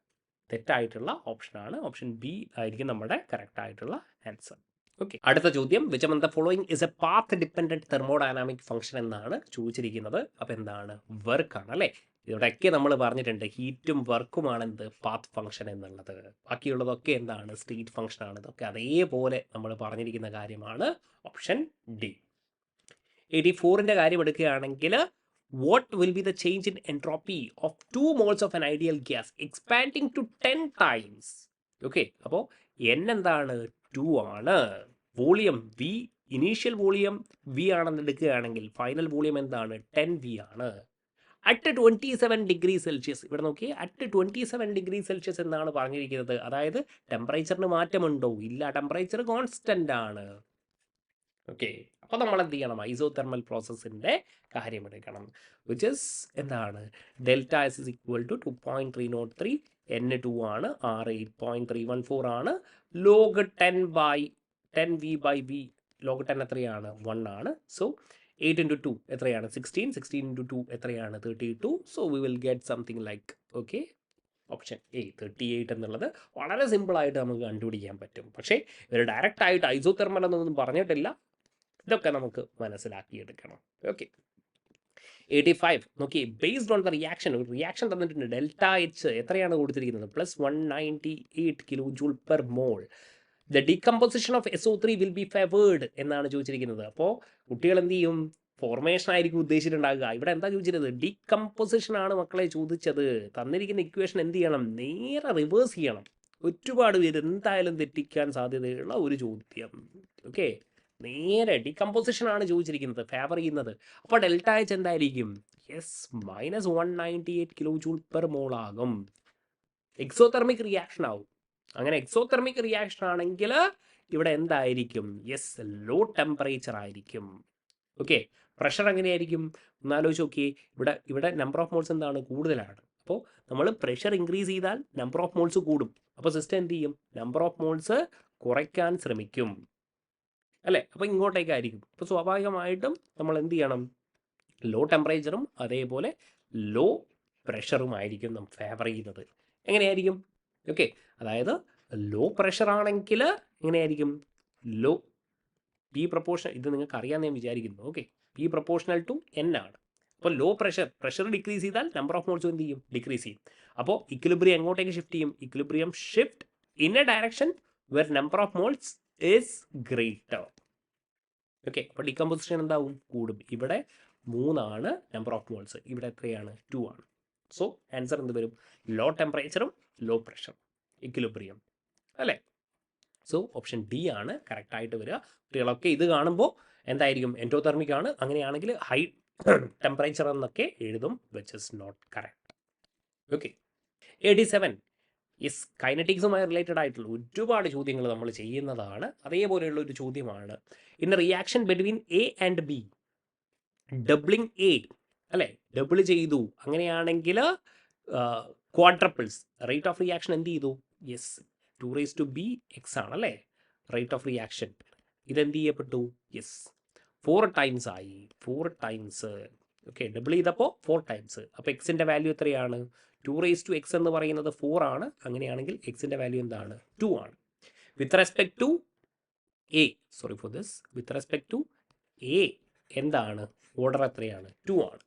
തെറ്റായിട്ടുള്ള ഓപ്ഷനാണ്. ഓപ്ഷൻ ബി ആയിരിക്കും നമ്മുടെ കറക്റ്റ് ആയിട്ടുള്ള ആൻസർ. ഓക്കെ, അടുത്ത ചോദ്യം, which among the following is A path dependent thermodynamic function എന്നാണ് ചോദിച്ചിരിക്കുന്നത്. അപ്പോൾ എന്താണ്? വർക്കാണ് അല്ലേ. ഇവിടെയൊക്കെ നമ്മൾ പറഞ്ഞിട്ടുണ്ട് ഹീറ്റും വർക്കുമാണ് എന്ത്? പാത്ത് ഫംഗ്ഷൻ എന്നുള്ളത്. ബാക്കിയുള്ളതൊക്കെ എന്താണ്? സ്റ്റേറ്റ് ഫംഗ്ഷൻ ആണ്. ഇതൊക്കെ അതേപോലെ നമ്മൾ പറഞ്ഞിരിക്കുന്ന കാര്യമാണ്. Option D. 84ൻ്റെ കാര്യം എടുക്കുകയാണെങ്കിൽ what will be the change in entropy of 2 moles of an ideal gas expanding to 10 times? Okay, അപ്പോൾ n എന്താണ്? 2 ആണ്. Volume V, initial volume V ആണെന്ന് എടുക്കുകയാണെങ്കിൽ ഫൈനൽ വോളിയം എന്താണ്? 10V ആണ്. അറ്റ് 27 ഡിഗ്രി സെൽഷ്യസ്, ഇവിടെ നോക്കി, അറ്റ് 27 ഡിഗ്രി സെൽഷ്യസ് എന്നാണ് പറഞ്ഞിരിക്കുന്നത്. അതായത് ടെമ്പറേച്ചറിന് മാറ്റമുണ്ടോ? ഇല്ല, ടെമ്പറേച്ചർ കോൺസ്റ്റൻ്റ് ആണ്. ഓക്കെ, അപ്പോൾ നമ്മൾ എന്ത് ചെയ്യണം? ഐസോതെർമൽ പ്രോസസ്സിൻ്റെ കാര്യം എടുക്കണം. വിച്ച് ഇസ് എന്താണ്? Delta S is equal to 2.303, N2 ആണ്, R 8.314 ആണ്. ലോഗ് 10V/V, ലോഗ് 10 എത്രയാണ്? 1 ആണ്. സോ 8 into 2 എത്രയാണ്? 16. 16 into 2 എത്രയാണ്? 32. So we will get something like, okay, option A 38 എന്നുള്ളത് വളരെ സിമ്പിളായിട്ട് നമുക്ക് കണ്ടുപിടിക്കാൻ പറ്റും. പക്ഷേ ഇവർ ഡയറക്റ്റ് ആയിട്ട് ഐസോതെർമൽ എന്നൊന്നും പറഞ്ഞിട്ടില്ല. ഇതൊക്കെ നമുക്ക് മനസ്സിലാക്കിയെടുക്കണം. ഓക്കെ, 85 നോക്കി, ബേസ്ഡ് ഓൺ ദ റിയാക്ഷൻ, ഒരു റിയാക്ഷൻ തന്നിട്ടുണ്ട്. ഡെൽറ്റ H എത്രയാണ് കൊടുത്തിരിക്കുന്നത്? +198 kJ/mol. The decomposition of SO3 will be favoured എന്നാണ് ചോദിച്ചിരിക്കുന്നത്. അപ്പോൾ കുട്ടികൾ എന്ത് ചെയ്യും? ഫോർമേഷൻ ആയിരിക്കും ഉദ്ദേശിച്ചിട്ടുണ്ടാകുക. ഇവിടെ എന്താ ചോദിച്ചിരുന്നത്? ഡീകമ്പോസിഷൻ ആണ് മക്കളെ ചോദിച്ചത്. തന്നിരിക്കുന്ന ഇക്വേഷൻ എന്ത് ചെയ്യണം? നേരെ റിവേഴ്സ് ചെയ്യണം. ഒരുപാട് പേര് എന്തായാലും തെറ്റിക്കാൻ സാധ്യതയുള്ള ഒരു ചോദ്യം. ഓക്കെ, നേരെ ഡീകമ്പോസിഷൻ ആണ് ചോദിച്ചിരിക്കുന്നത്, ഫേവർ ചെയ്യുന്നത്. അപ്പോൾ ഡെൽറ്റ H എന്തായിരിക്കും? യെസ്, -198 kJ/mol ആകും. എക്സോതെർമിക് റിയാക്ഷൻ ആവും. അങ്ങനെ എക്സോതെർമിക് റിയാക്ഷൻ ആണെങ്കിൽ ഇവിടെ എന്തായിരിക്കും? യെസ്, ലോ ടെമ്പറേച്ചർ ആയിരിക്കും. ഓക്കെ, പ്രഷർ എങ്ങനെയായിരിക്കും? ഒന്നാലോചിച്ച് നോക്കിയേ. ഇവിടെ നമ്പർ ഓഫ് മോൾസ് എന്താണ്? കൂടുതലാണ്. അപ്പോൾ നമ്മൾ പ്രഷർ ഇൻക്രീസ് ചെയ്താൽ നമ്പർ ഓഫ് മോൾസ് കൂടും. അപ്പോൾ സിസ്റ്റം എന്ത് ചെയ്യും? നമ്പർ ഓഫ് മോൾസ് കുറയ്ക്കാൻ ശ്രമിക്കും അല്ലേ. അപ്പോൾ ഇങ്ങോട്ടേക്കായിരിക്കും. അപ്പോൾ സ്വാഭാവികമായിട്ടും നമ്മൾ എന്ത് ചെയ്യണം? ലോ ടെമ്പറേച്ചറും അതേപോലെ ലോ പ്രഷറും ആയിരിക്കും നമ്മൾ ഫേവർ ചെയ്യുന്നത്. എങ്ങനെയായിരിക്കും? ഓക്കെ, അതായത് ലോ പ്രഷർ ആണെങ്കിൽ എങ്ങനെയായിരിക്കും? ലോ P പ്രപ്പോർഷൻ, ഇത് നിങ്ങൾക്ക് അറിയാമെന്ന് ഞാൻ വിചാരിക്കുന്നു. Okay, P proportional to N ആണ്. അപ്പോൾ ലോ പ്രഷർ ഡിക്രീസ് ചെയ്താൽ നമ്പർ ഓഫ് മോൾസ് എന്ത് ചെയ്യും? ഡിക്രീസ് ചെയ്യും. അപ്പോൾ ഇക്വിലിബ്രിയം എങ്ങോട്ടേക്ക് ഷിഫ്റ്റ് ചെയ്യും? Equilibrium shift in a direction where number of moles is greater. Okay, അപ്പോൾ ഡീകമ്പോസിഷൻ എന്താവും? കൂടും. ഇവിടെ 3 ആണ് നമ്പർ ഓഫ് മോൾസ്, ഇവിടെ എത്രയാണ്? 2 ആണ്. സോ ആൻസർ എന്ത് വരും? ലോ ടെമ്പറേച്ചറും ലോ പ്രഷറും, ഇക്വിലിബ്രിയം അല്ലേ? സോ ഓപ്ഷൻ ഡി ആണ് കറക്റ്റായിട്ട് വരിക. കുട്ടികളൊക്കെ ഇത് കാണുമ്പോൾ എന്തായിരിക്കും? എൻഡോതെർമിക് ആണ്, അങ്ങനെയാണെങ്കിൽ ഹൈ ടെമ്പറേച്ചർ എന്നൊക്കെ എഴുതും, which is not correct. Okay, 87 yes, കൈനറ്റിക്സുമായി റിലേറ്റഡ് ആയിട്ടുള്ള ഒരുപാട് ചോദ്യങ്ങൾ നമ്മൾ ചെയ്യുന്നതാണ്. അതേപോലെയുള്ള ഒരു ചോദ്യമാണ്, in reaction between A and B doubling A അല്ലേ, ഡബിൾ ചെയ്തു, അങ്ങനെയാണെങ്കിൽ ക്വാഡ്രപ്പിൾസ്, റേറ്റ് ഓഫ് റിയാക്ഷൻ എന്ത് ചെയ്തു? യെസ്, 2⁵B(x) ആണ് അല്ലേ റേറ്റ് ഓഫ് റിയാക്ഷൻ. ഇതെന്ത് ചെയ്യപ്പെട്ടു? യെസ്, 4 ടൈംസ് ആയി, 4 ടൈംസ്. ഓക്കെ, ഡബിൾ ചെയ്തപ്പോൾ 4 ടൈംസ്. അപ്പോൾ എക്സിൻ്റെ വാല്യൂ എത്രയാണ്? 2⁵x എന്ന് പറയുന്നത് 4 ആണ്, അങ്ങനെയാണെങ്കിൽ എക്സിൻ്റെ വാല്യൂ എന്താണ്? 2 ആണ്. With respect to A, sorry for this, with respect to A എന്താണ്? ഓർഡർ എത്രയാണ്? 2 ആണ്.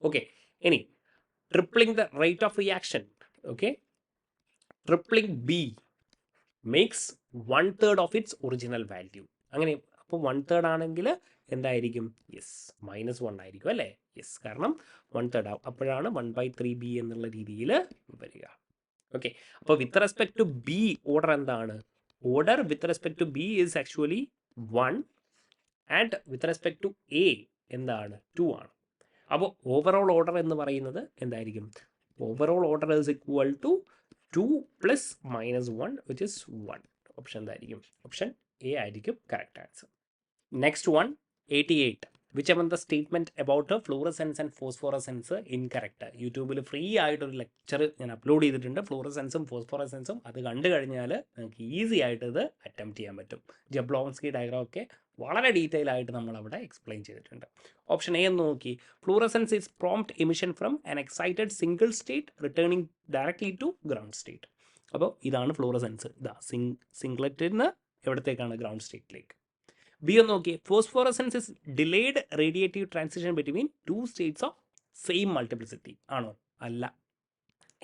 ഓക്കെ, ഇനി tripling the rate of reaction. Okay, tripling B makes 1/3 of its original value. അങ്ങനെ അപ്പോൾ 1/3 ആണെങ്കിൽ എന്തായിരിക്കും? യെസ്, -1 ആയിരിക്കും അല്ലേ? യെസ്, കാരണം 1/3 ആവും, അപ്പോഴാണ് 1/3B എന്നുള്ള രീതിയിൽ വരിക. ഓക്കെ, അപ്പോൾ with respect to B order എന്താണ്? Order with respect to B is actually 1 and with respect to A എന്താണ്? 2 ആണ്. അപ്പോൾ ഓവറോൾ ഓർഡർ എന്ന് പറയുന്നത് എന്തായിരിക്കും? Overall order is equal to 2 + -1 which is 1. Option എന്തായിരിക്കും? ഓപ്ഷൻ എ ആയിരിക്കും correct answer. Next one, 88 which among the statement about fluorescence and phosphorescence incorrect. യൂട്യൂബിൽ ഫ്രീ ആയിട്ടൊരു ലെക്ചർ ഞാൻ അപ്ലോഡ് ചെയ്തിട്ടുണ്ട്, ഫ്ലൂറസെൻസും ഫോസ്ഫോറസെൻസും. അത് കണ്ടു കഴിഞ്ഞാൽ നിങ്ങൾക്ക് ഈസി ആയിട്ട് ഇത് അറ്റംപ്റ്റ് ചെയ്യാൻ പറ്റും. ജബ്ലോൺസ്കി ഡയഗ്രാം ഒക്കെ വളരെ ഡീറ്റെയിൽ ആയിട്ട് നമ്മൾ അവിടെ എക്സ്പ്ലെയിൻ ചെയ്തിട്ടുണ്ട്. ഓപ്ഷൻ എ എന്ന് നോക്കി, fluorescence is prompt emission from an excited single state returning directly to ground state. അപ്പോൾ ഇതാണ് ഫ്ലൂറസെൻസ്. ഇതാ സിംഗ്ലറ്റിൽ നിന്ന് എവിടത്തേക്കാണ്? ഗ്രൗണ്ട് സ്റ്റേറ്റിലേക്ക്. ബി ഒന്ന് നോക്കി, phosphorescence is delayed radiative transition between 2 States of same multiplicity. ആണോ? അല്ല.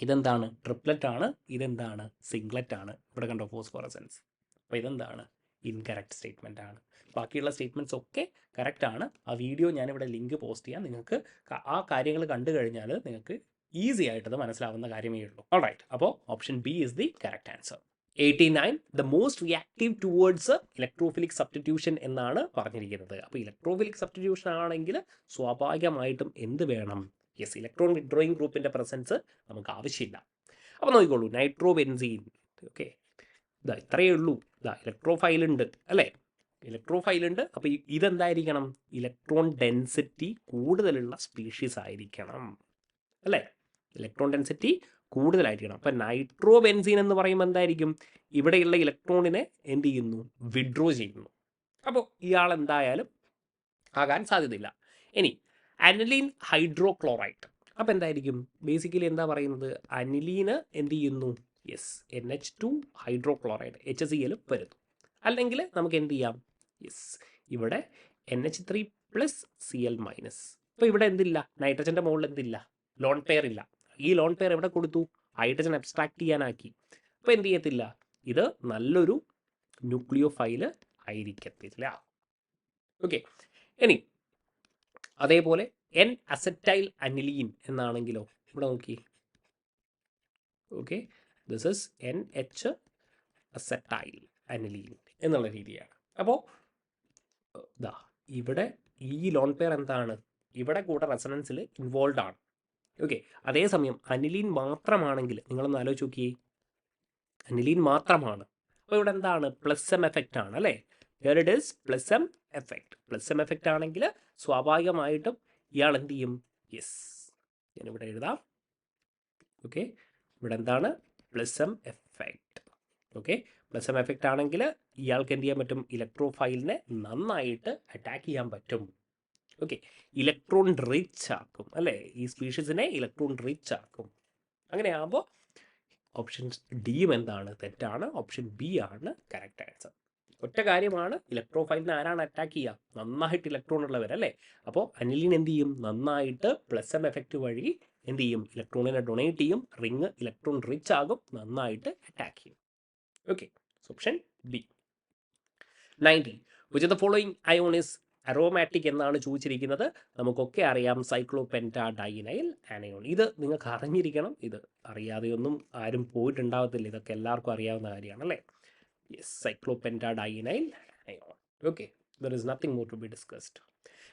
ഇതെന്താണ്? ട്രിപ്ലറ്റ് ആണ്. ഇതെന്താണ്? സിംഗ്ലറ്റ് ആണ്. ഇവിടെ കണ്ടോ ഫോസ്ഫോറസെൻസ്. അപ്പോൾ ഇതെന്താണ്? ഇൻകറക്റ്റ് സ്റ്റേറ്റ്മെൻ്റ് ആണ്. ബാക്കിയുള്ള സ്റ്റേറ്റ്മെൻറ്റ്സ് ഒക്കെ കറക്റ്റ് ആണ്. ആ വീഡിയോ ഞാനിവിടെ ലിങ്ക് പോസ്റ്റ് ചെയ്യാം. നിങ്ങൾക്ക് ആ കാര്യങ്ങൾ കണ്ടു കഴിഞ്ഞാൽ നിങ്ങൾക്ക് ഈസി ആയിട്ടത് മനസ്സിലാവുന്ന കാര്യമേ ഉള്ളൂ. ഓൾറൈറ്റ്, അപ്പോൾ option B is the correct answer. 89 the most reactive towards electrophilic substitution എന്നാണ് പറഞ്ഞിരിക്കുന്നത്. അപ്പോൾ ഇലക്ട്രോഫിലിക് സബ്സ്റ്റിറ്റ്യൂഷൻ ആണെങ്കിൽ സ്വാഭാവികമായിട്ടും എന്ത് വേണം? യെസ്, ഇലക്ട്രോൺ വിഡ്രോയിങ് ഗ്രൂപ്പിൻ്റെ പ്രസൻസ് നമുക്ക് ആവശ്യമില്ല. അപ്പോൾ നോക്കിക്കോളൂ, നൈട്രോബെൻസീൻ. ഓക്കെ, ഇതാ ഇത്രയേ ഉള്ളൂ. ഇതാ ഇലക്ട്രോഫൈൽ ഉണ്ട് അല്ലേ? ഇലക്ട്രോഫൈൽ ഉണ്ട്. അപ്പോൾ ഇതെന്തായിരിക്കണം? ഇലക്ട്രോൺ ഡെൻസിറ്റി കൂടുതലുള്ള സ്പീഷീസ് ആയിരിക്കണം അല്ലേ? ഇലക്ട്രോൺ ഡെൻസിറ്റി കൂടുതലായിരിക്കണം. അപ്പം നൈട്രോബെൻസീൻ എന്ന് പറയുമ്പോൾ എന്തായിരിക്കും? ഇവിടെയുള്ള ഇലക്ട്രോണിനെ എന്ത് ചെയ്യുന്നു? വിഡ്രോ ചെയ്യുന്നു. അപ്പോൾ ഇയാൾ എന്തായാലും ആകാൻ സാധ്യതയില്ല. ഇനി അനിലീൻ ഹൈഡ്രോക്ലോറൈഡ്, അപ്പോൾ എന്തായിരിക്കും? ബേസിക്കലി എന്താ പറയുന്നത്? അനിലീന് എന്ത് ചെയ്യുന്നു? യെസ്, NH2 ഹൈഡ്രോക്ലോറൈഡ് HCl വരുന്നു. അല്ലെങ്കിൽ നമുക്ക് എന്ത് ചെയ്യാം? യെസ്, ഇവിടെ NH3 + Cl-. അപ്പോൾ ഇവിടെ എന്തില്ല? നൈട്രജൻ്റെ മുകളിൽ എന്തില്ല? ലോൺ പെയർ ഇല്ല. ഈ ലോൺ പെയർ എവിടെ കൊടുത്തു? ഹൈഡ്രജൻ അബ്സ്ട്രാക്ട് ചെയ്യാനാക്കി. അപ്പോൾ എന്ത് ചെയ്യത്തില്ല? ഇത് നല്ലൊരു ന്യൂക്ലിയോഫൈല് ആയിരിക്കത്തില്ല. ഓക്കെ, ഇനി അതേപോലെ N അസറ്റൈൽ അനിലീൻ എന്നാണെങ്കിലോ? ഇവിടെ നോക്കി. Okay, this is NH acetyl aniline എന്നുള്ള രീതിയാണ്. അപ്പോൾ ഇതാ ഇവിടെ ഈ ലോൺ പെയർ എന്താണ്? ഇവിടെ കൂടെ റെസണൻസിൽ ഇൻവോൾവ് ആണ്. ഓക്കെ, അതേസമയം അനിലീൻ മാത്രമാണെങ്കിൽ നിങ്ങളൊന്ന് ആലോചിച്ച് നോക്കിയേ, അനിലീൻ മാത്രമാണ്. അപ്പോൾ ഇവിടെ എന്താണ്? +M എഫക്റ്റ് ആണ് അല്ലേ? Here it is +M effect. +M effect ആണെങ്കിൽ സ്വാഭാവികമായിട്ടും ഇയാൾ എന്ത് ചെയ്യും? യെസ്, ഞാനിവിടെ എഴുതാം. ഓക്കെ, ഇവിടെ എന്താണ്? +M effect. Okay, +M effect ആണെങ്കിൽ ഇയാൾക്ക് എന്ത് ചെയ്യാൻ പറ്റും? ഇലക്ട്രോഫൈലിനെ നന്നായിട്ട് അറ്റാക്ക് ചെയ്യാൻ പറ്റും. ഓക്കെ, ഇലക്ട്രോൺ റിച്ച് ആക്കും അല്ലേ? ഈ സ്പീഷീസിനെ ഇലക്ട്രോൺ റിച്ച് ആക്കും. അങ്ങനെയാകുമ്പോൾ ഓപ്ഷൻ ഡിയും എന്താണ്? തെറ്റാണ്. ഓപ്ഷൻ ബി ആണ് കറക്റ്റ് ആൻസർ. ഒറ്റ കാര്യമാണ്, ഇലക്ട്രോഫൈലിനെ ആരാണ് അറ്റാക്ക് ചെയ്യുക? നന്നായിട്ട് ഇലക്ട്രോൺ ഉള്ളവരല്ലേ? അപ്പോൾ അനിലിൻ എന്ത് ചെയ്യും? നന്നായിട്ട് +M എഫക്റ്റ് വഴി എന്ത് ചെയ്യും? ഇലക്ട്രോണിനെ ഡൊണേറ്റ് ചെയ്യും. റിങ് ഇലക്ട്രോൺ റിച്ച് ആകും, നന്നായിട്ട് അറ്റാക്ക് ചെയ്യും. Okay, option B. 90 which of the following ion is aromatic എന്നാണ് ചോദിച്ചിരിക്കുന്നത്. നമുക്കൊക്കെ അറിയാം സൈക്ലോപെൻറ്റാഡൈനൈൽ ആനയോൺ. ഇത് നിങ്ങൾക്ക് അറിഞ്ഞിരിക്കണം. ഇത് അറിയാതെയൊന്നും ആരും പോയിട്ടുണ്ടാവത്തില്ല. ഇതൊക്കെ എല്ലാവർക്കും അറിയാവുന്ന കാര്യമാണ് അല്ലേ? Yes, cyclopentadienyl anion. Okay, there is nothing more to be discussed.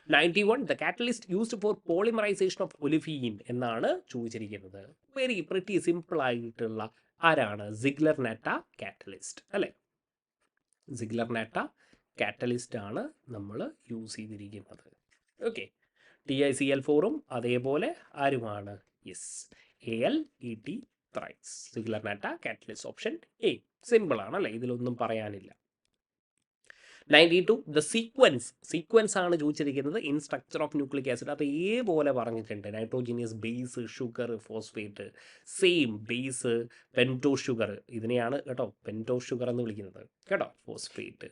91 the catalyst used for polymerisation of olefin എന്നാണ് ചോദിച്ചിരിക്കുന്നത്. വെരി പ്രിറ്റി സിമ്പിൾ ആയിട്ടുള്ള ആരാണ്? സിഗ്ലർ നാറ്റ കാറ്റലിസ്റ്റ് അല്ലേ? സിഗ്ലർ നാറ്റ കാറ്റലിസ്റ്റ് ആണ് നമ്മൾ യൂസ് ചെയ്തിരിക്കുന്നത്. ഓക്കെ, TiCl4ഉം അതേപോലെ ആരുമാണ്? Yes, AlEt thrice. Ziegler Natta catalyst option A. Simple ആണ് അല്ലേ? ഇതിലൊന്നും പറയാനില്ല. 92 ദ സീക്വൻസ് ആണ് ചോദിച്ചിരിക്കുന്നത് in structure of nucleic acid. അതേപോലെ പറഞ്ഞിട്ടുണ്ട്. Nitrogenous base, sugar, phosphate, same base, pento sugar. ഇതിനെയാണ് കേട്ടോ പെൻറ്റോ ഷുഗർ എന്ന് വിളിക്കുന്നത് കേട്ടോ. ഫോസ്ഫേറ്റ്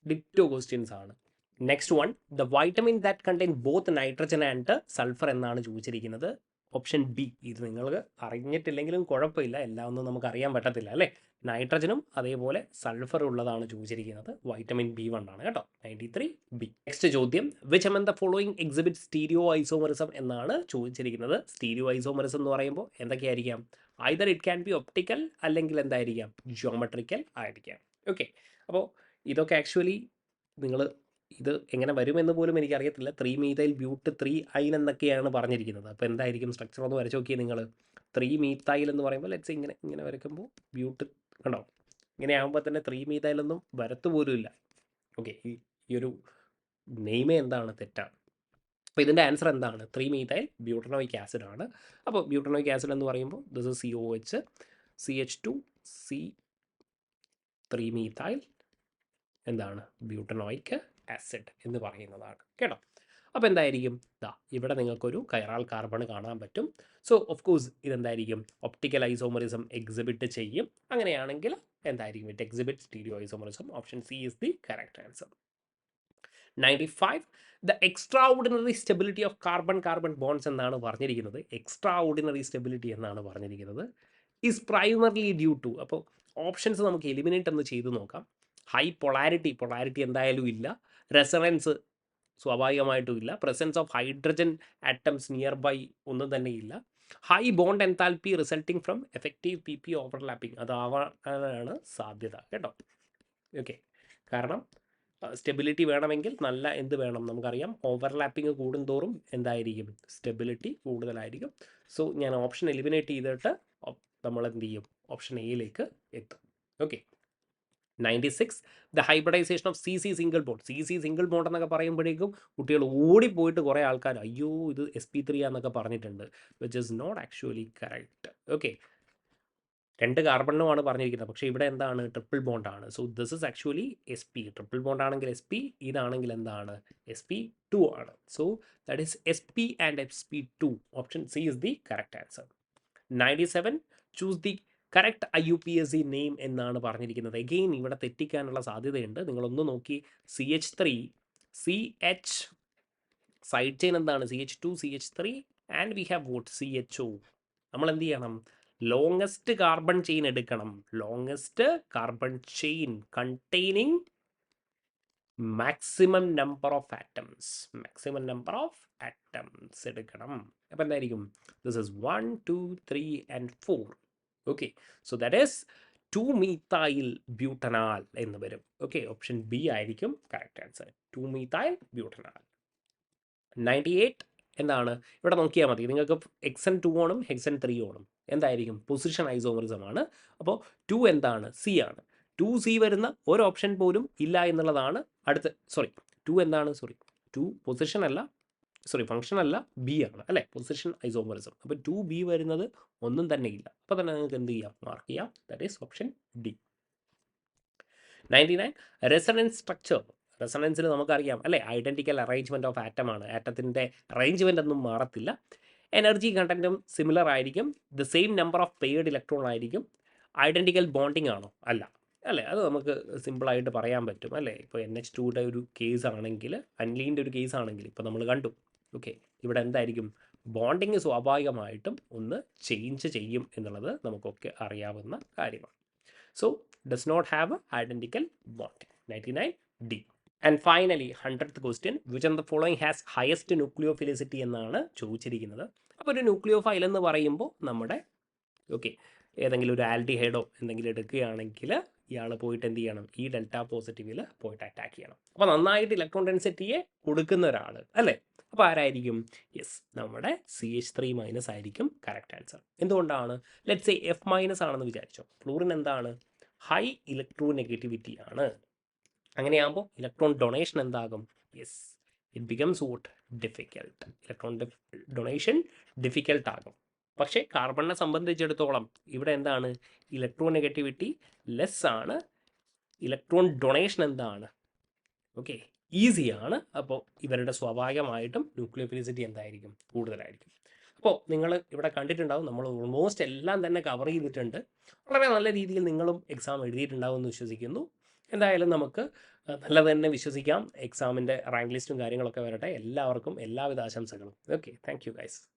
ഡിറ്റോ ക്വസ്റ്റ്യൻസ് ആണ്. Next one the vitamin that contain both nitrogen and sulphur എന്നാണ് ചോദിച്ചിരിക്കുന്നത്. Option B. ഇത് നിങ്ങൾക്ക് അറിഞ്ഞിട്ടില്ലെങ്കിലും കുഴപ്പമില്ല, എല്ലാം ഒന്നും നമുക്ക് അറിയാൻ പറ്റത്തില്ല അല്ലേ? നൈട്രജനും അതേപോലെ സൾഫർ ഉള്ളതാണ് ചോദിച്ചിരിക്കുന്നത്. വൈറ്റമിൻ B1 ആണ് കേട്ടോ. 93B. നെക്സ്റ്റ് ചോദ്യം, which among the following exhibit stereo isomerism എന്നാണ് ചോദിച്ചിരിക്കുന്നത്. സ്റ്റീരിയോ ഐസോമറിസം എന്ന് പറയുമ്പോൾ എന്തൊക്കെയായിരിക്കാം? Either it can be optical, അല്ലെങ്കിൽ എന്തായിരിക്കാം? ജിയോമെട്രിക്കൽ ആയിരിക്കാം. ഓക്കെ, അപ്പോൾ ഇതൊക്കെ ആക്ച്വലി നിങ്ങൾ ഇത് എങ്ങനെ വരുമെന്ന് പോലും എനിക്കറിയത്തില്ല. 3-methyl ബ്യൂട്ട് 3-ine എന്നൊക്കെയാണ് പറഞ്ഞിരിക്കുന്നത്. അപ്പോൾ എന്തായിരിക്കും സ്ട്രക്ചർ ഒന്ന് വരച്ച് നോക്കിയേ നിങ്ങൾ. 3-methyl എന്ന് പറയുമ്പോൾ ലെറ്റ്സ് ഇങ്ങനെ വരയ്ക്കുമ്പോൾ ബ്യൂട്ട് കണ്ടോ, ഇങ്ങനെ ആകുമ്പോൾ തന്നെ 3-methyl ഒന്നും വരത്തു പോലും ഇല്ല. ഓക്കെ, ഈ ഒരു നെയിമേ എന്താണ്? തെറ്റാണ്. അപ്പോൾ ഇതിൻ്റെ ആൻസർ എന്താണ്? 3-methyl ബ്യൂട്ടനോയിക് ആസിഡ് ആണ്. അപ്പോൾ ബ്യൂട്ടനോയിക് ആസിഡ് എന്ന് പറയുമ്പോൾ this is COH, CH2, C 3-methyl എന്താണ്? ബ്യൂട്ടനോയിക് ആസിഡ് എന്ന് പറയുന്നതാണ് കേട്ടോ. അപ്പോൾ എന്തായിരിക്കും? ഇവിടെ നിങ്ങൾക്കൊരു കൈറാൾ കാർബൺ കാണാൻ പറ്റും. സോ ഓഫ് കോഴ്സ് ഇതെന്തായിരിക്കും? ഒപ്റ്റിക്കൽ ഐസോമറിസം എക്സിബിറ്റ് ചെയ്യും. അങ്ങനെയാണെങ്കിൽ എന്തായിരിക്കും? It exhibit stereo isomerism. Option C is the correct answer. 95 the extraordinary stability of carbon bonds എന്നാണ് പറഞ്ഞിരിക്കുന്നത്. എക്സ്ട്രാ ഓർഡിനറി സ്റ്റെബിലിറ്റി എന്നാണ് പറഞ്ഞിരിക്കുന്നത്. Is primarily due to. അപ്പോൾ ഓപ്ഷൻസ് നമുക്ക് എലിമിനേറ്റ് ഒന്ന് ചെയ്ത് നോക്കാം. ഹൈ പൊളാരിറ്റി എന്തായാലും ഇല്ല. റെസണൻസ് സ്വാഭാവികമായിട്ടും ഇല്ല. Presence of hydrogen atoms nearby ഒന്നും തന്നെ ഇല്ല. High bond enthalpy resulting from effective PP overlapping അതാവാനാണ് സാധ്യത കേട്ടോ. ഓക്കെ, കാരണം സ്റ്റെബിലിറ്റി വേണമെങ്കിൽ നല്ല എന്ത് വേണം? നമുക്കറിയാം ഓവർലാപ്പിംഗ് കൂടുന്തോറും എന്തായിരിക്കും? സ്റ്റെബിലിറ്റി കൂടുതലായിരിക്കും. സോ ഞാൻ ഓപ്ഷൻ എലിമിനേറ്റ് ചെയ്തിട്ട് നമ്മൾ എന്ത് ചെയ്യും? ഓപ്ഷൻ എയിലേക്ക് എത്തും. Okay, 96 the hybridization of CC single bond എന്നൊക്കെ പറയുമ്പോഴേക്കും കുട്ടികൾ ഓടിപ്പോയിട്ട് കുറേ ആൾക്കാർ അയ്യോ ഇത് sp3 എന്നൊക്കെ പറഞ്ഞിട്ടുണ്ട്. Which is not actually correct. Okay, 2 കാർബണിനുമാണ് പറഞ്ഞിരിക്കുന്നത്, പക്ഷേ ഇവിടെ എന്താണ്? ട്രിപ്പിൾ ബോണ്ട് ആണ്. So this is actually SP. Triple bond ആണെങ്കിൽ SP, ഇതാണെങ്കിൽ എന്താണ്? sp2 ആണ്. So that is SP and sp2. Option C is the correct answer. 97 choose the correct IUPAC name എന്നാണ് പറഞ്ഞിരിക്കുന്നത്. എഗെയിൻ ഇവിടെ തെറ്റിക്കാനുള്ള സാധ്യതയുണ്ട്. നിങ്ങളൊന്ന് നോക്കി. CH3 CH സൈഡ് ചെയിൻ എന്താണ്? CH2 CH3 and we have vote CHO. നമ്മൾ എന്ത് ചെയ്യണം? ലോങ്ങസ്റ്റ് കാർബൺ ചെയിൻ എടുക്കണം. Longest carbon chain containing maximum number of atoms എടുക്കണം. അപ്പോൾ എന്തായിരിക്കും? This is 1 2 3 and 4. Okay, so that is 2-methyl ബ്യൂട്ടനാൽ എന്ന് വരും. ഓക്കെ, ഓപ്ഷൻ ബി ആയിരിക്കും കറക്റ്റ് ആൻസർ. 2-methyl ബ്യൂട്ടനാൽ. 98 എന്താണ്? ഇവിടെ നോക്കിയാൽ മതി. നിങ്ങൾക്ക് ഹെക്സൻ 2 ഓണും ഹെക്സൻ 3 ഓണും എന്തായിരിക്കും? പൊസിഷൻ ഐസോമറിസം ആണ്. അപ്പോൾ 2 എന്താണ്? C ആണ്. 2C വരുന്ന ഒരു ഓപ്ഷൻ പോലും ഇല്ല എന്നുള്ളതാണ് അടുത്ത. 2 എന്താണ്? 2 പൊസിഷൻ അല്ല, ഫംഗ്ഷൻ അല്ല, B ആണ് അല്ലേ? Position isomerism. അപ്പോൾ 2B വരുന്നത് ഒന്നും തന്നെ ഇല്ല. അപ്പോൾ തന്നെ നിങ്ങൾക്ക് എന്ത് ചെയ്യാം? മാർക്ക് ചെയ്യാം. That is option D. 99 resonance structure. റെസണൻസിൽ നമുക്കറിയാം അല്ലേ? ഐഡൻറ്റിക്കൽ അറേഞ്ച്മെൻറ്റ് ഓഫ് ആറ്റം ആണ്. ആറ്റത്തിൻ്റെ അറേഞ്ച്മെൻ്റ് ഒന്നും മാറത്തില്ല. എനർജി കണ്ടൻറ്റും സിമിലർ ആയിരിക്കും. The same number of paired electron ആയിരിക്കും. ഐഡൻറ്റിക്കൽ ബോണ്ടിങ് ആണോ? അല്ല അല്ലേ? അത് നമുക്ക് സിമ്പിളായിട്ട് പറയാൻ പറ്റും അല്ലേ? ഇപ്പോൾ NH2യുടെ ഒരു കേസ് ആണെങ്കിൽ, അൻലീൻ്റെ ഒരു കേസ് ആണെങ്കിൽ ഇപ്പോൾ നമ്മൾ കണ്ടു. ഓക്കെ, ഇവിടെ എന്തായിരിക്കും? ബോണ്ടിങ് സ്വാഭാവികമായിട്ടും ഒന്ന് ചേഞ്ച് ചെയ്യും എന്നുള്ളത് നമുക്കൊക്കെ അറിയാവുന്ന കാര്യമാണ്. So does not have identical bonding. 99D. And finally 100th question which on the following has highest nucleophilicity എന്നാണ് ചോദിച്ചിരിക്കുന്നത്. അപ്പോൾ ഒരു ന്യൂക്ലിയോഫൈൽ എന്ന് പറയുമ്പോൾ നമ്മുടെ ഓക്കെ ഏതെങ്കിലും ഒരു ആൽഡിഹൈഡോ എന്തെങ്കിലും എടുക്കുകയാണെങ്കിൽ ഇയാൾ പോയിട്ട് എന്ത് ചെയ്യണം, ഈ ഡെൽറ്റ പോസിറ്റീവിൽ പോയിട്ട് അറ്റാക്ക് ചെയ്യണം. അപ്പോൾ നന്നായിട്ട് ഇലക്ട്രോൺ ഡെൻസിറ്റിയെ കൊടുക്കുന്ന ഒരാൾ അല്ലേ. അപ്പോൾ ആരായിരിക്കും? യെസ്, നമ്മുടെ CH3- ആയിരിക്കും കറക്റ്റ് ആൻസർ. എന്തുകൊണ്ടാണ്? ലെറ്റ്സ് സേ F- ആണെന്ന് വിചാരിച്ചോ. ഫ്ലൂറിൻ എന്താണ്? ഹൈ ഇലക്ട്രോ നെഗറ്റിവിറ്റി ആണ്. അങ്ങനെയാകുമ്പോൾ ഇലക്ട്രോൺ ഡൊണേഷൻ എന്താകും? Yes, it becomes vote? Difficult. Electron donation difficult ആകും. പക്ഷേ കാർബണിനെ സംബന്ധിച്ചിടത്തോളം ഇവിടെ എന്താണ്? ഇലക്ട്രോ നെഗറ്റിവിറ്റി ലെസ് ആണ്, ഇലക്ട്രോൺ ഡൊണേഷൻ എന്താണ്? ഓക്കെ, ഈസിയാണ്. അപ്പോൾ ഇവരുടെ സ്വാഭാവികമായിട്ടും ന്യൂക്ലിയോഫിലിസിറ്റി എന്തായിരിക്കും? കൂടുതലായിരിക്കും. അപ്പോൾ നിങ്ങൾ ഇവിടെ കണ്ടിട്ടുണ്ടാവും, നമ്മൾ ഓൾമോസ്റ്റ് എല്ലാം തന്നെ കവർ ചെയ്തിട്ടുണ്ട്. വളരെ നല്ല രീതിയിൽ നിങ്ങളും എക്സാം എഴുതിയിട്ടുണ്ടാവും എന്ന് വിശ്വസിക്കുന്നു. എന്തായാലും നമുക്ക് നല്ലത് തന്നെ വിശ്വസിക്കാം. എക്സാമിൻ്റെ റാങ്ക് ലിസ്റ്റും കാര്യങ്ങളൊക്കെ വരട്ടെ. എല്ലാവർക്കും എല്ലാവിധ ആശംസകളും. Okay, thank you guys.